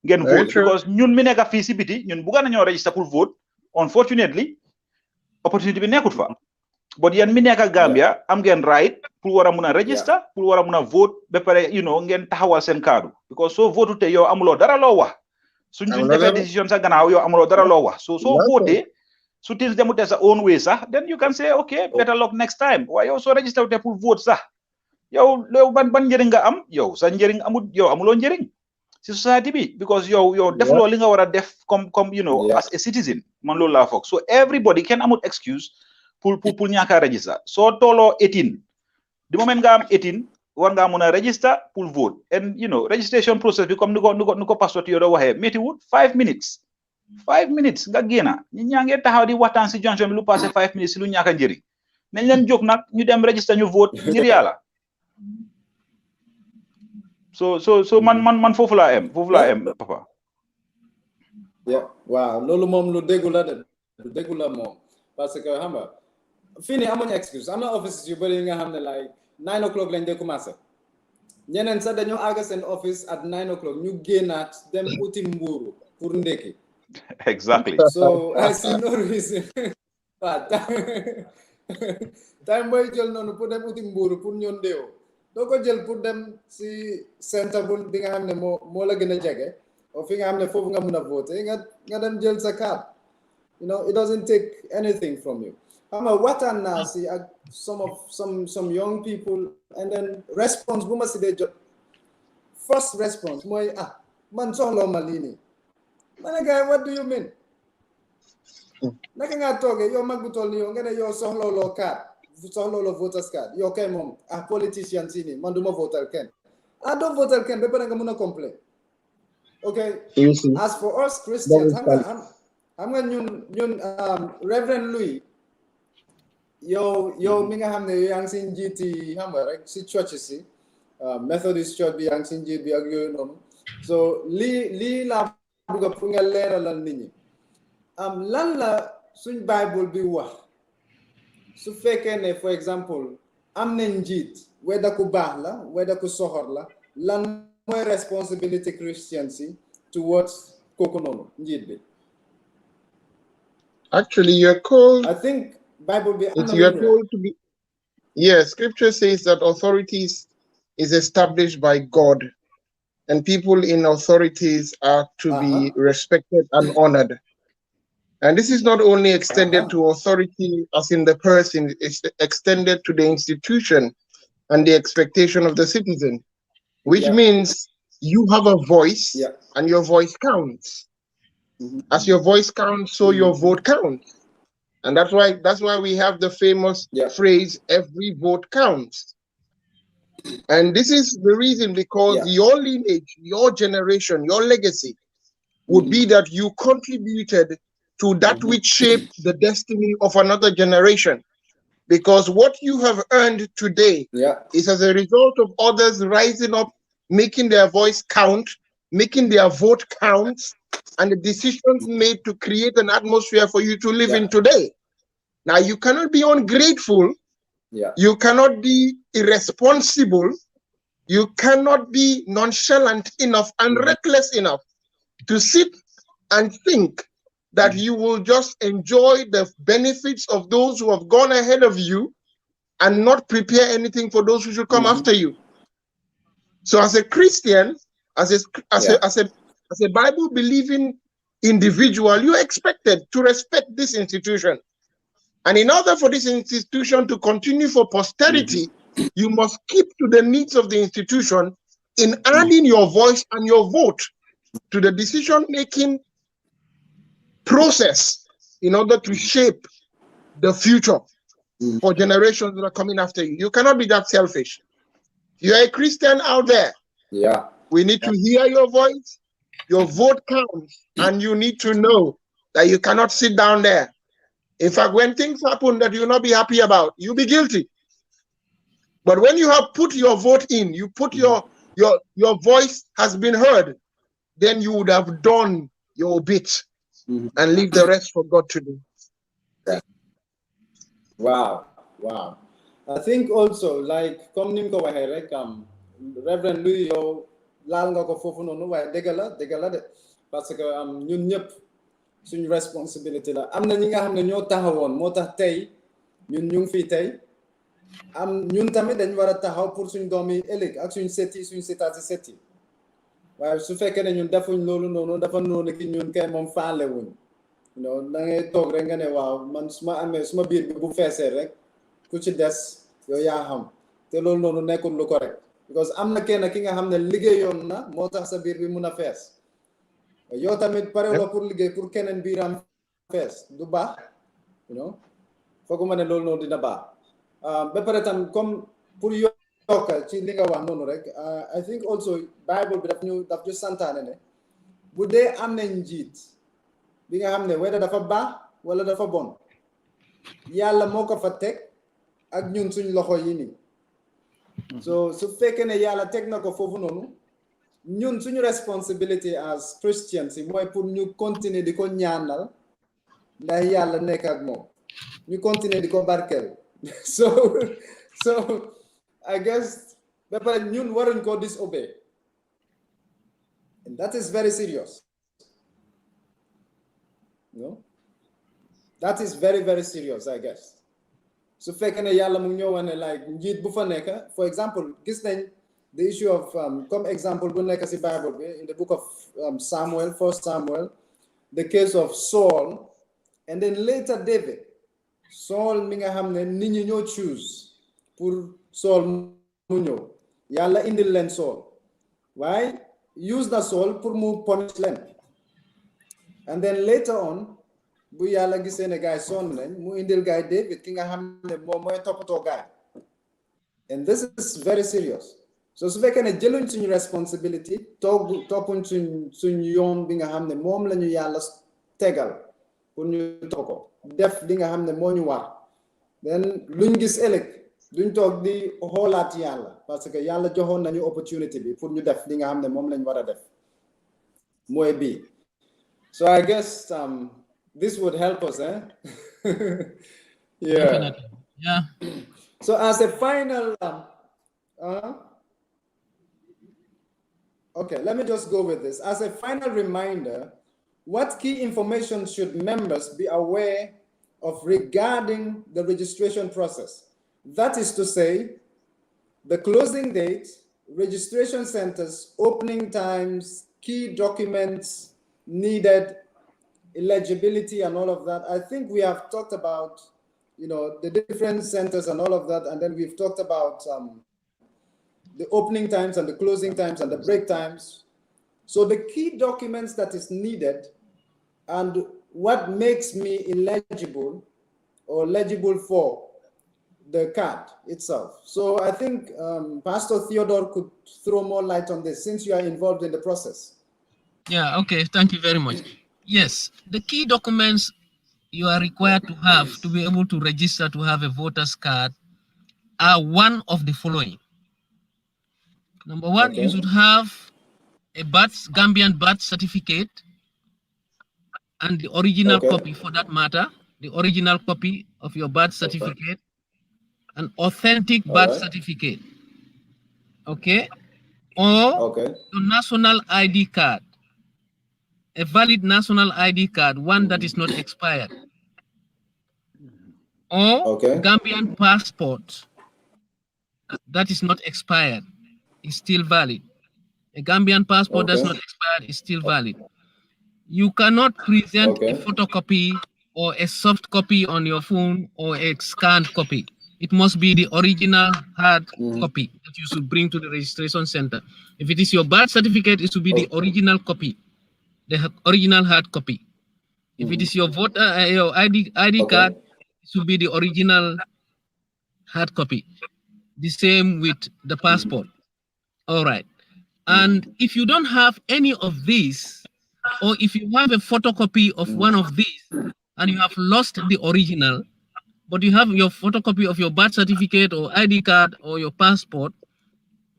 D: ngeen vote. Because ñun mi nekk fii si biti ñun bugga nañoo register pour vote. Unfortunately, opportunity bi nekkut fa. But yéen mi nekk Gambia am ngeen right pour war a mun a register, pour war a mun a vote ba pare ngeen taxawal seen kaddu. Because soo vote te yow amuloo dara loo wax. Suñ defee décision sa gannaaw yow amuloo dara loo wax soo voté So things them their own way, sir. Then you can say, okay, better luck next time. Why you also register with people vote, sir? Yo, ban njering nga am, yo, sa njering amul, yo, amulo njering. Si society bi, because yo, def lo li nga wara def come, you know, as a citizen. Man lo la fok. So everybody can amul excuse pour ñaka register. So tolo 18. The moment nga am 18, war nga mëna register pour vote. And you know, registration process bi comme nuko pastor yo do waxe metti wut 5 minutes. 5 minutes nga gena ñi ñange taxaw di waxtaan si junction bi lu passé 5 minutes si lu ñaka njëriñ nañ leen jóg nag ñu dem register ñu vote ngir yàlla so man foofu laa em papa
B: waaw loolu moom lu déggu la moom parce que xam nga fii nii amuñu excuse am na offices yu bëri nga xam ne like 9 o'clock lañ dee commencé ñeneen sax dañoo àgg seen office at 9 o'clock ñu génnaat dem uti mbuuru pour ndekki.
D: Exactly.
B: So I see no reason. But time boy jël noonu pour dem uti mbuuru pour ñoon déew doo ko jël pour dem si centre bu bi nga xam ne moo la gën a jege o fi nga xam ne foofu nga mun a voter nga dem jël sa card. You know, it doesn't take anything from you. xam nga waxtaan naa si ak some young people and then response bu ma si dee jot first response mooy man soxloo ma lii nii. Mana guy, what do you mean? Naka nga toge yow mag bu tol ni yow nga ne yow soxlolo card soxlolo voters card yow kay mom politician si ni man duma voter ken do voter ken be pare nga mëna complain. Okay, as for us Christians xam nga ñun Reverend Louis yow mi nga xam ne yow yaa ngi si njiiti xam nga rek si church si Methodist church bi yaa ngi si njiit bi ak yooyu noonu so lii la buga pour nga leeralal nit ñi lan la suñ Bible bi wax su fekkee ne for example am na njiit weda ku baax la weda ku soxor la lan mooy responsibility Christians si towards kooku noonu njiit bi.
C: Actually, you're called.
B: I think Bible be.
C: You're called to be. Yes, Scripture says that authorities is established by God. And people in authorities are to be respected and honored. And this is not only extended to authority as in the person, it's extended to the institution and the expectation of the citizen, which means you have a voice and your voice counts. As your voice counts, so your vote counts. And that's why we have the famous phrase, every vote counts. And this is the reason because your lineage, your generation, your legacy would be that you contributed to that which shaped the destiny of another generation. Because what you have earned today is as a result of others rising up, making their voice count, making their vote count, and the decisions made to create an atmosphere for you to live in today. Now, you cannot be ungrateful. You cannot be irresponsible. You cannot be nonchalant enough and reckless enough to sit and think that you will just enjoy the benefits of those who have gone ahead of you and not prepare anything for those who should come after you. So as a Christian, as a Bible-believing individual, you're expected to respect this institution. And in order for this institution to continue for posterity, you must keep to the needs of the institution in adding your voice and your vote to the decision-making process in order to shape the future for generations that are coming after you. You cannot be that selfish. You're a Christian out there. We need to hear your voice. Your vote counts, and you need to know that you cannot sit down there. In fact, when things happen that you'll not be happy about, you'll be guilty. But when you have put your vote in, you put your voice has been heard, then you would have done your bit and leave the rest for God to do.
B: Wow. I think also, like, comme nim ko waxe rek Reverend Louis yow laal nga ko fofu nonu way dëgg la de parce que ñun ñëpp suñu responsibility la am na ñi nga xam ne ñoo taxawoon moo tax tey ñun ñu ngi fii tey ñun tamit dañ war a taxaw pour suñ doom yi ëllëg ak suñ seti suñ setaati seti waaye su fekkee ne ñun defuñ loolu noonu dafa noonu ki ñun kay moom faale wuñ you know da ngay toog rek nga ne waaw man su ma amee suma biir bi bu feesee rek ku ci des yow yaa xam te loolu noonu nekkul lu correct because am na kenn ki nga xam ne liggéeyoon na moo tax sa biir bi mun a fees yow tamit pare la pour liggéey pour keneen biiram fees du baax you know fooguma ne loolu noonu dina baax ba pare tam comme pour yokk ci li nga wax noonu rek I think also Bible bi daf ñu santaane ne bu dee am nañ njiit bi nga xam ne weda dafa baax wala dafa bon yàlla moo ko fa teg ak ñun suñ loxo yi nii so su fekkee ne yàlla teg na ko foofu noonu ñun suñu responsibility as Christians yi mooy pour ñu continuer di ko ñaanal ndax yàlla nekk ak moom ñu continuer di ko barkeel so I guess ba pare ñun waruñ ko disobey and that is very serious. No, that is very, very serious, I guess. So fekkee ne yàlla mu ñëw ne like njiit bu fa nekk, for example gis nañ the issue of comme example bu nekk si Bible bi in the book of Samuel, 1 Samuel, the case of Saul and then later David. Saul mi nga xam ne nit ñi ñoo choose pour Saul mu ñëw yàlla indil leen Saul waaye use na Saul pour mu punish leen. And then later on, bu yàlla gisee ne gaay sonn nañ mu indil gaay David ki nga xam ne moom mooy toppatoo gaay. And this is very serious. So su fekkee ne jëluñ suñu responsibility toppuñ suñ yoon bi nga xam ne moom la ñu yàlla tegal pour ñu topp ko def li nga xam ne moo ñu war. Then luñ gis ëllëg duñ toog di xoolaat yàlla parce que yàlla joxoon nañu opportunity bi pour ñu def li nga xam ne moom lañ war a def mooy bii. So I guess this would help us, eh? Yeah.
E: Definitely. Yeah.
B: So as a final, okay, let me just go with this. As a final reminder, what key information should members be aware of regarding the registration process? That is to say, the closing date, registration centers, opening times, key documents needed, eligibility and all of that. I think we have talked about, you know, the different centers and all of that. And then we've talked about the opening times and the closing times and the break times. So the key documents that is needed and what makes me eligible or legible for the card itself. So I think Pastor Theodore could throw more light on this since you are involved in the process.
E: Yeah, okay, thank you very much. Yes, the key documents you are required to have to be able to register to have a voter's card are one of the following. Number one, you should have a Gambian birth certificate and the original copy for that matter, the original copy of your birth certificate, an authentic birth certificate, okay? Or your national ID card, a valid national ID card, one that is not expired, or Gambian passport that is not expired, is still valid. A Gambian passport that's not expired is still valid. You cannot present a photocopy or a soft copy on your phone or a scanned copy. It must be the original hard copy that you should bring to the registration center. If it is your birth certificate, it should be the original copy, the original hard copy. If it is your voter, your ID card, it should be the original hard copy. The same with the passport. All right. And if you don't have any of these, or if you have a photocopy of one of these and you have lost the original, but you have your photocopy of your birth certificate or ID card or your passport,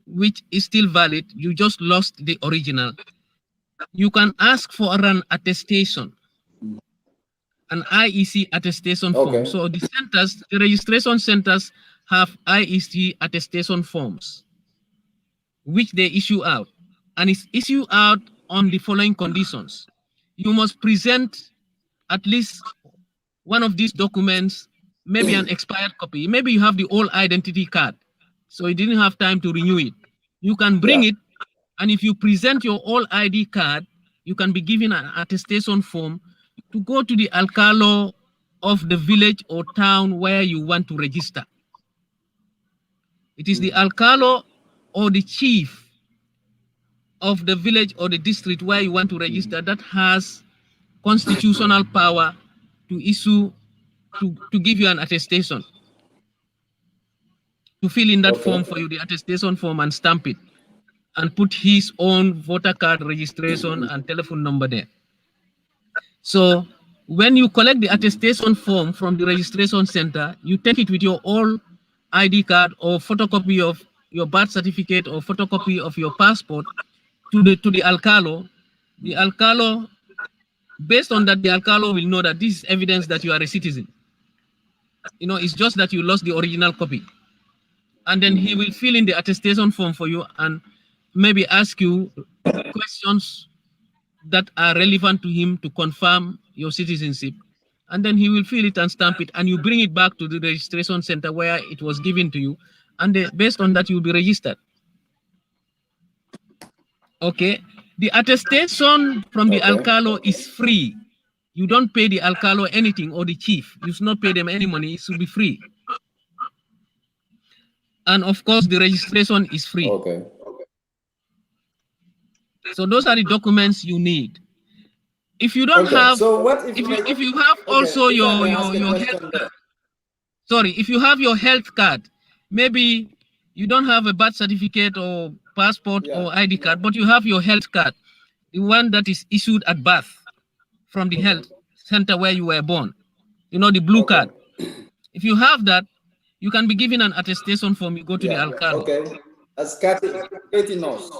E: which is still valid, you just lost the original, you can ask for an attestation, an IEC attestation form. So the centers, the registration centers have IEC attestation forms, which they issue out. And it's issued out on the following conditions. You must present at least one of these documents, maybe an expired copy. Maybe you have the old identity card, so you didn't have time to renew it. You can bring it, and if you present your old ID card, you can be given an attestation form to go to the alcalo of the village or town where you want to register. It is the alcalo or the chief of the village or the district where you want to register that has constitutional power to issue, to give you an attestation, to fill in that form for you, the attestation form, and stamp it, and put his own voter card registration and telephone number there. So when you collect the attestation form from the registration center, you take it with your old ID card or photocopy of your birth certificate or photocopy of your passport to the alcalo. The alcalo, based on that, the alcalo will know that this is evidence that you are a citizen. You know, it's just that you lost the original copy. And then he will fill in the attestation form for you and maybe ask you questions that are relevant to him to confirm your citizenship. And then he will fill it and stamp it, and you bring it back to the registration center where it was given to you. And based on that, you'll be registered. Okay. The attestation from the alcalo is free. You don't pay the alcalo anything, or the chief. You should not pay them any money. It should be free. And of course, the registration is free.
B: Okay.
E: So those are the documents you need. If you don't have,
B: so what
E: if you have also your health card, sorry, if you have your health card, maybe you don't have a birth certificate or passport or ID card, but you have your health card, the one that is issued at birth from the health center where you were born, you know, the blue card. If you have that, you can be given an attestation form. You go to the alcalo.
B: Okay, as Katie knows.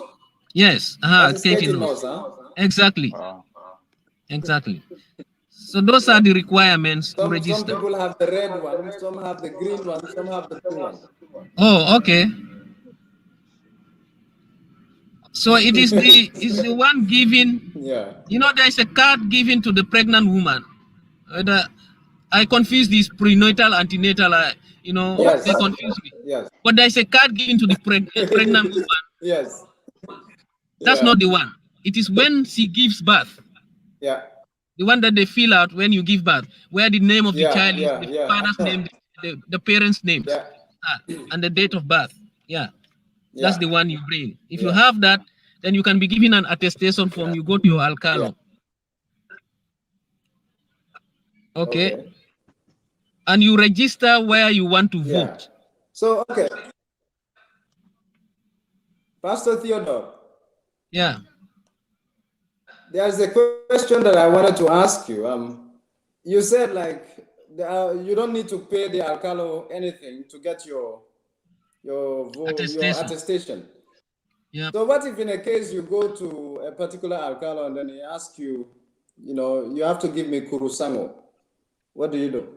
E: Yes, Katie knows. Exactly. Exactly. So those are the requirements to register.
B: Some people have the red one, some have the green one, some have the blue one.
E: Oh, okay. So it is the one given.
B: Yeah.
E: You know, there is a card given to the pregnant woman. I confuse this prenatal, antenatal. You know, they confuse me.
B: Yes.
E: But there is a card given to the pregnant woman.
B: Yes.
E: That's not the one. It is when she gives birth.
B: Yeah.
E: The one that they fill out when you give birth, where the name of the child is, the father's name, the parents' names, and the date of birth. Yeah. That's the one you bring. If you have that, then you can be given an attestation form. You go to your alcalo. Okay. And you register where you want to vote.
B: So, okay. Pastor Theodore.
E: Yeah.
B: There's a question that I wanted to ask you. You said like you don't need to pay the alcalo anything to get your attestation.
E: Yeah.
B: So what if in a case you go to a particular alcalo and then he asks you, you know, you have to give me kurusango? What do you do?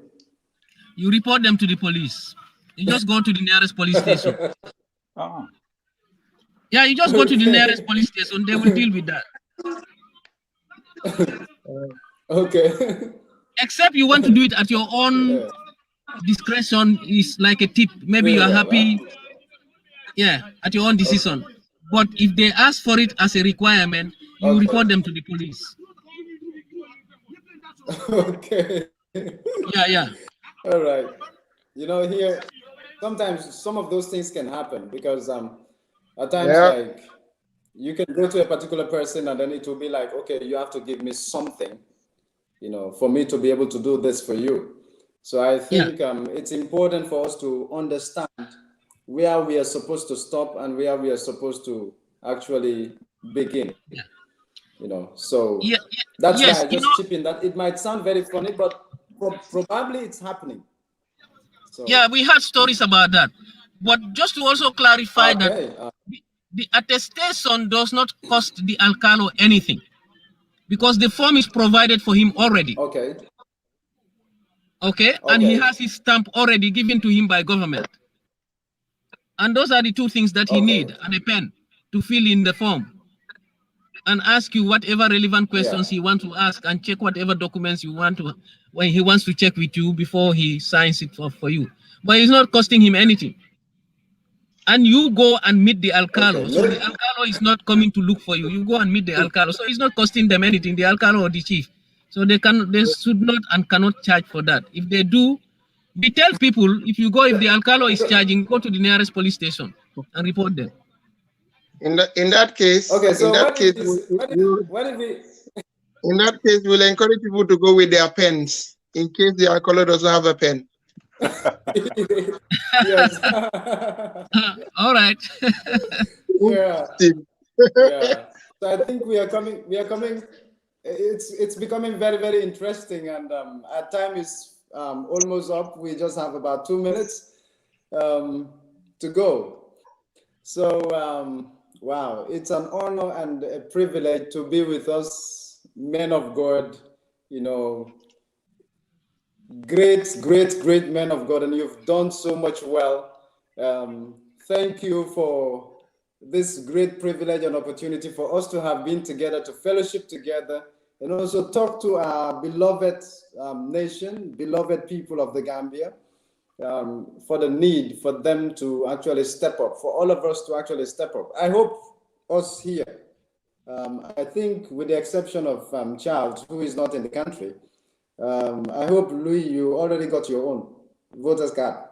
E: You report them to the police. You just go to the nearest police station. Yeah, you just go to the nearest police station. They will deal with that.
B: Okay.
E: Except you want to do it at your own discretion, is like a tip. Maybe you are happy. Yeah, at your own decision. But if they ask for it as a requirement, you report them to the police.
B: Okay.
E: Yeah.
B: All right. You know, here, sometimes some of those things can happen because at times, like, you can go to a particular person and then it will be like, okay, you have to give me something, you know, for me to be able to do this for you. So I think it's important for us to understand where we are supposed to stop and where we are supposed to actually begin. You know, so that's why I just chip in that. It might sound very funny, but probably it's happening. So,
E: yeah, we had stories about that. But just to also clarify that the attestation does not cost the alcalo anything because the form is provided for him already.
B: Okay.
E: And he has his stamp already given to him by government. And those are the two things that he needs, and a pen to fill in the form and ask you whatever relevant questions he wants to ask and check whatever documents you want to, when he wants to check with you before he signs it for you. But it's not costing him anything. And you go and meet the alcalo. So the alcalo is not coming to look for you. You go and meet the alcalo. So it's not costing them anything, the alcalo or the chief. So they should not and cannot charge for that. If they do, we tell people, if you go, if the alcalo is charging, go to the nearest police station and report them.
C: In that case,
B: okay, so
C: in that case, we'll encourage people to go with their pens in case the alcohol doesn't have a pen.
B: Yes.
E: All right.
B: Yeah. Yeah. So I think we are coming. It's becoming very, very interesting, and our time is almost up. We just have about 2 minutes to go. So wow, it's an honor and a privilege to be with us, men of God. You know, great men of God, and you've done so much well. Thank you for this great privilege and opportunity for us to have been together, to fellowship together, and also talk to our beloved nation, beloved people of the Gambia, for the need for them to actually step up, for all of us to actually step up. I hope us here, I think with the exception of Charles, who is not in the country, I hope, Louis, you already got your own voter's card.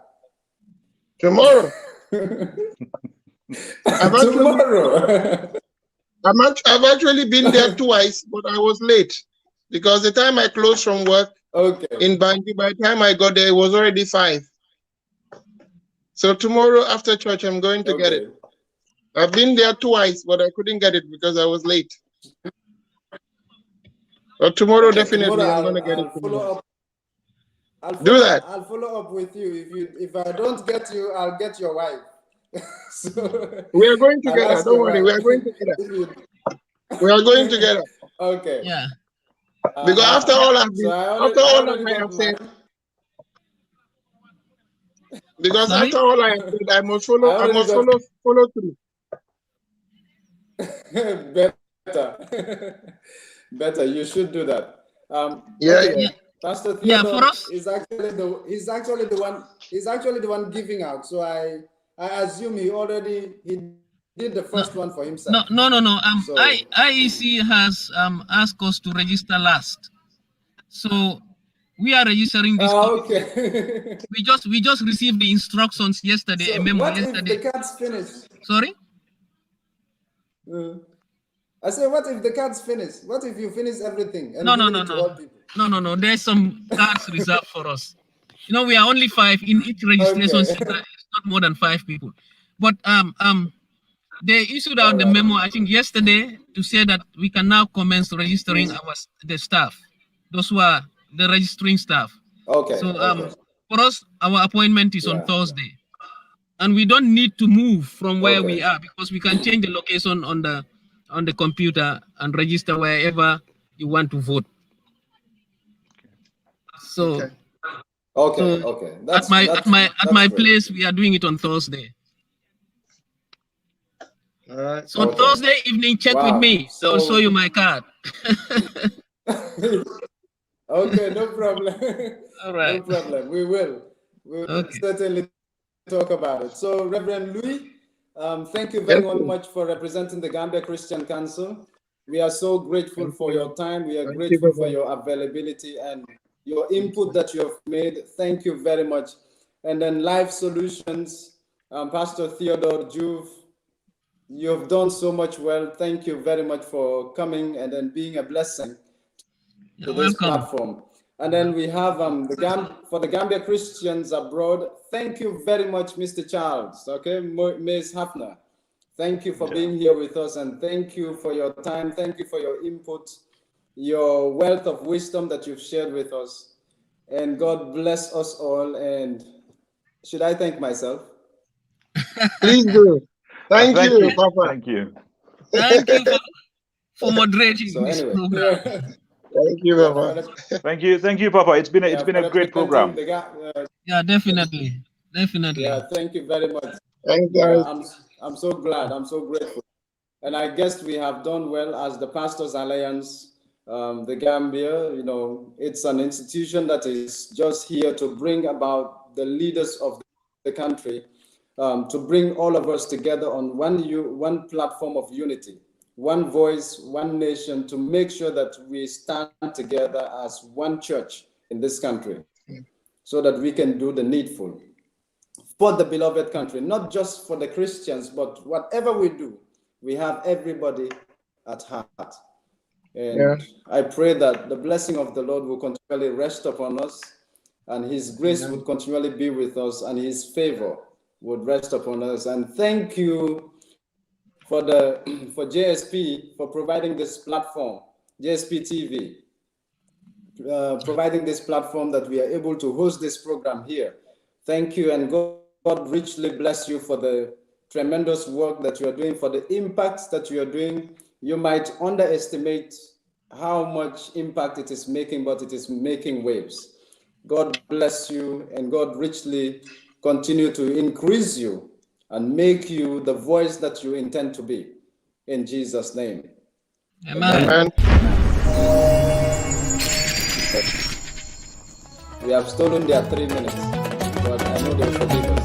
C: Tomorrow. I've actually been there twice, but I was late because the time I closed from work in Bangi, by the time I got there, it was already 5. So tomorrow after church, I'm going to get it. I've been there twice, but I couldn't get it because I was late. But tomorrow, definitely, I'm going to get it. Do that.
B: I'll follow up with you. If I don't get you, I'll get your wife. So
C: we are going together. Don't worry. We are going together. We are going together.
B: Okay.
E: Yeah.
C: Because after all I've been, after all I have said, because after all I have said, I must follow. I must follow through.
B: Better. You should do that.
C: Yeah.
B: Pastor Theodore for us, he's actually the one giving out. So I assume he did the first one for himself.
E: No. So, IEC has asked us to register last. So we are registering this.
B: Okay.
E: we just received the instructions yesterday.
B: So
E: a memo
B: what
E: yesterday.
B: if the cards finish?
E: Sorry?
B: I said, what if the cards finish? What if you finish everything? And
E: No. There's some cards reserved for us. You know, we are only 5 in each registration center. It's not more than 5 people. But they issued out the memo, I think, yesterday to say that we can now commence registering the staff. Those who are the registering staff.
B: Okay.
E: So for us, our appointment is on Thursday. And we don't need to move from where we are because we can change the location on the computer and register wherever you want to vote. So
B: okay.
E: At my place, we are doing it on Thursday.
C: All right.
E: So on Thursday evening, check with me. So I'll show you my card.
B: Okay, no problem.
E: All right.
B: No problem. We will certainly talk about it. So Reverend Louis, thank you very much for representing the Gambia Christian Council. We are so grateful for your time. We are grateful for your availability and your input that you have made. Thank you very much. And then Life Solutions, Pastor Theodore Juve, you have done so much well. Thank you very much for coming and then being a blessing to this platform. And then we have for the Gambia Christians abroad. Thank you very much, Mr. Charles. Okay, Ms. Hafner. Thank you for being here with us, and thank you for your time. Thank you for your input, your wealth of wisdom that you've shared with us. And God bless us all. And should I thank myself?
C: Please do. Thank you, Papa.
D: Thank you.
E: Thank you for moderating this program.
C: Thank you, Papa.
D: Thank you, Papa. It's been a great program.
E: Yeah, definitely.
B: Yeah, thank you very much.
C: Thank you.
B: I'm so glad. I'm so grateful. And I guess we have done well as the Pastors Alliance, the Gambia. You know, it's an institution that is just here to bring about the leaders of the country, to bring all of us together on one platform of unity, one voice, one nation, to make sure that we stand together as one church in this country so that we can do the needful for the beloved country, not just for the Christians, but whatever we do, we have everybody at heart. And I pray that the blessing of the Lord will continually rest upon us, and his grace would continually be with us, and his favor would rest upon us. And thank you for JSP for providing this platform, JSP TV, providing this platform that we are able to host this program here. Thank you, and God richly bless you for the tremendous work that you are doing, for the impact that you are doing. You might underestimate how much impact it is making, but it is making waves. God bless you, and God richly continue to increase you and make you the voice that you intend to be. In Jesus' name.
E: Amen.
C: Amen.
B: We have stolen their 3 minutes, but I know they'll forgive us.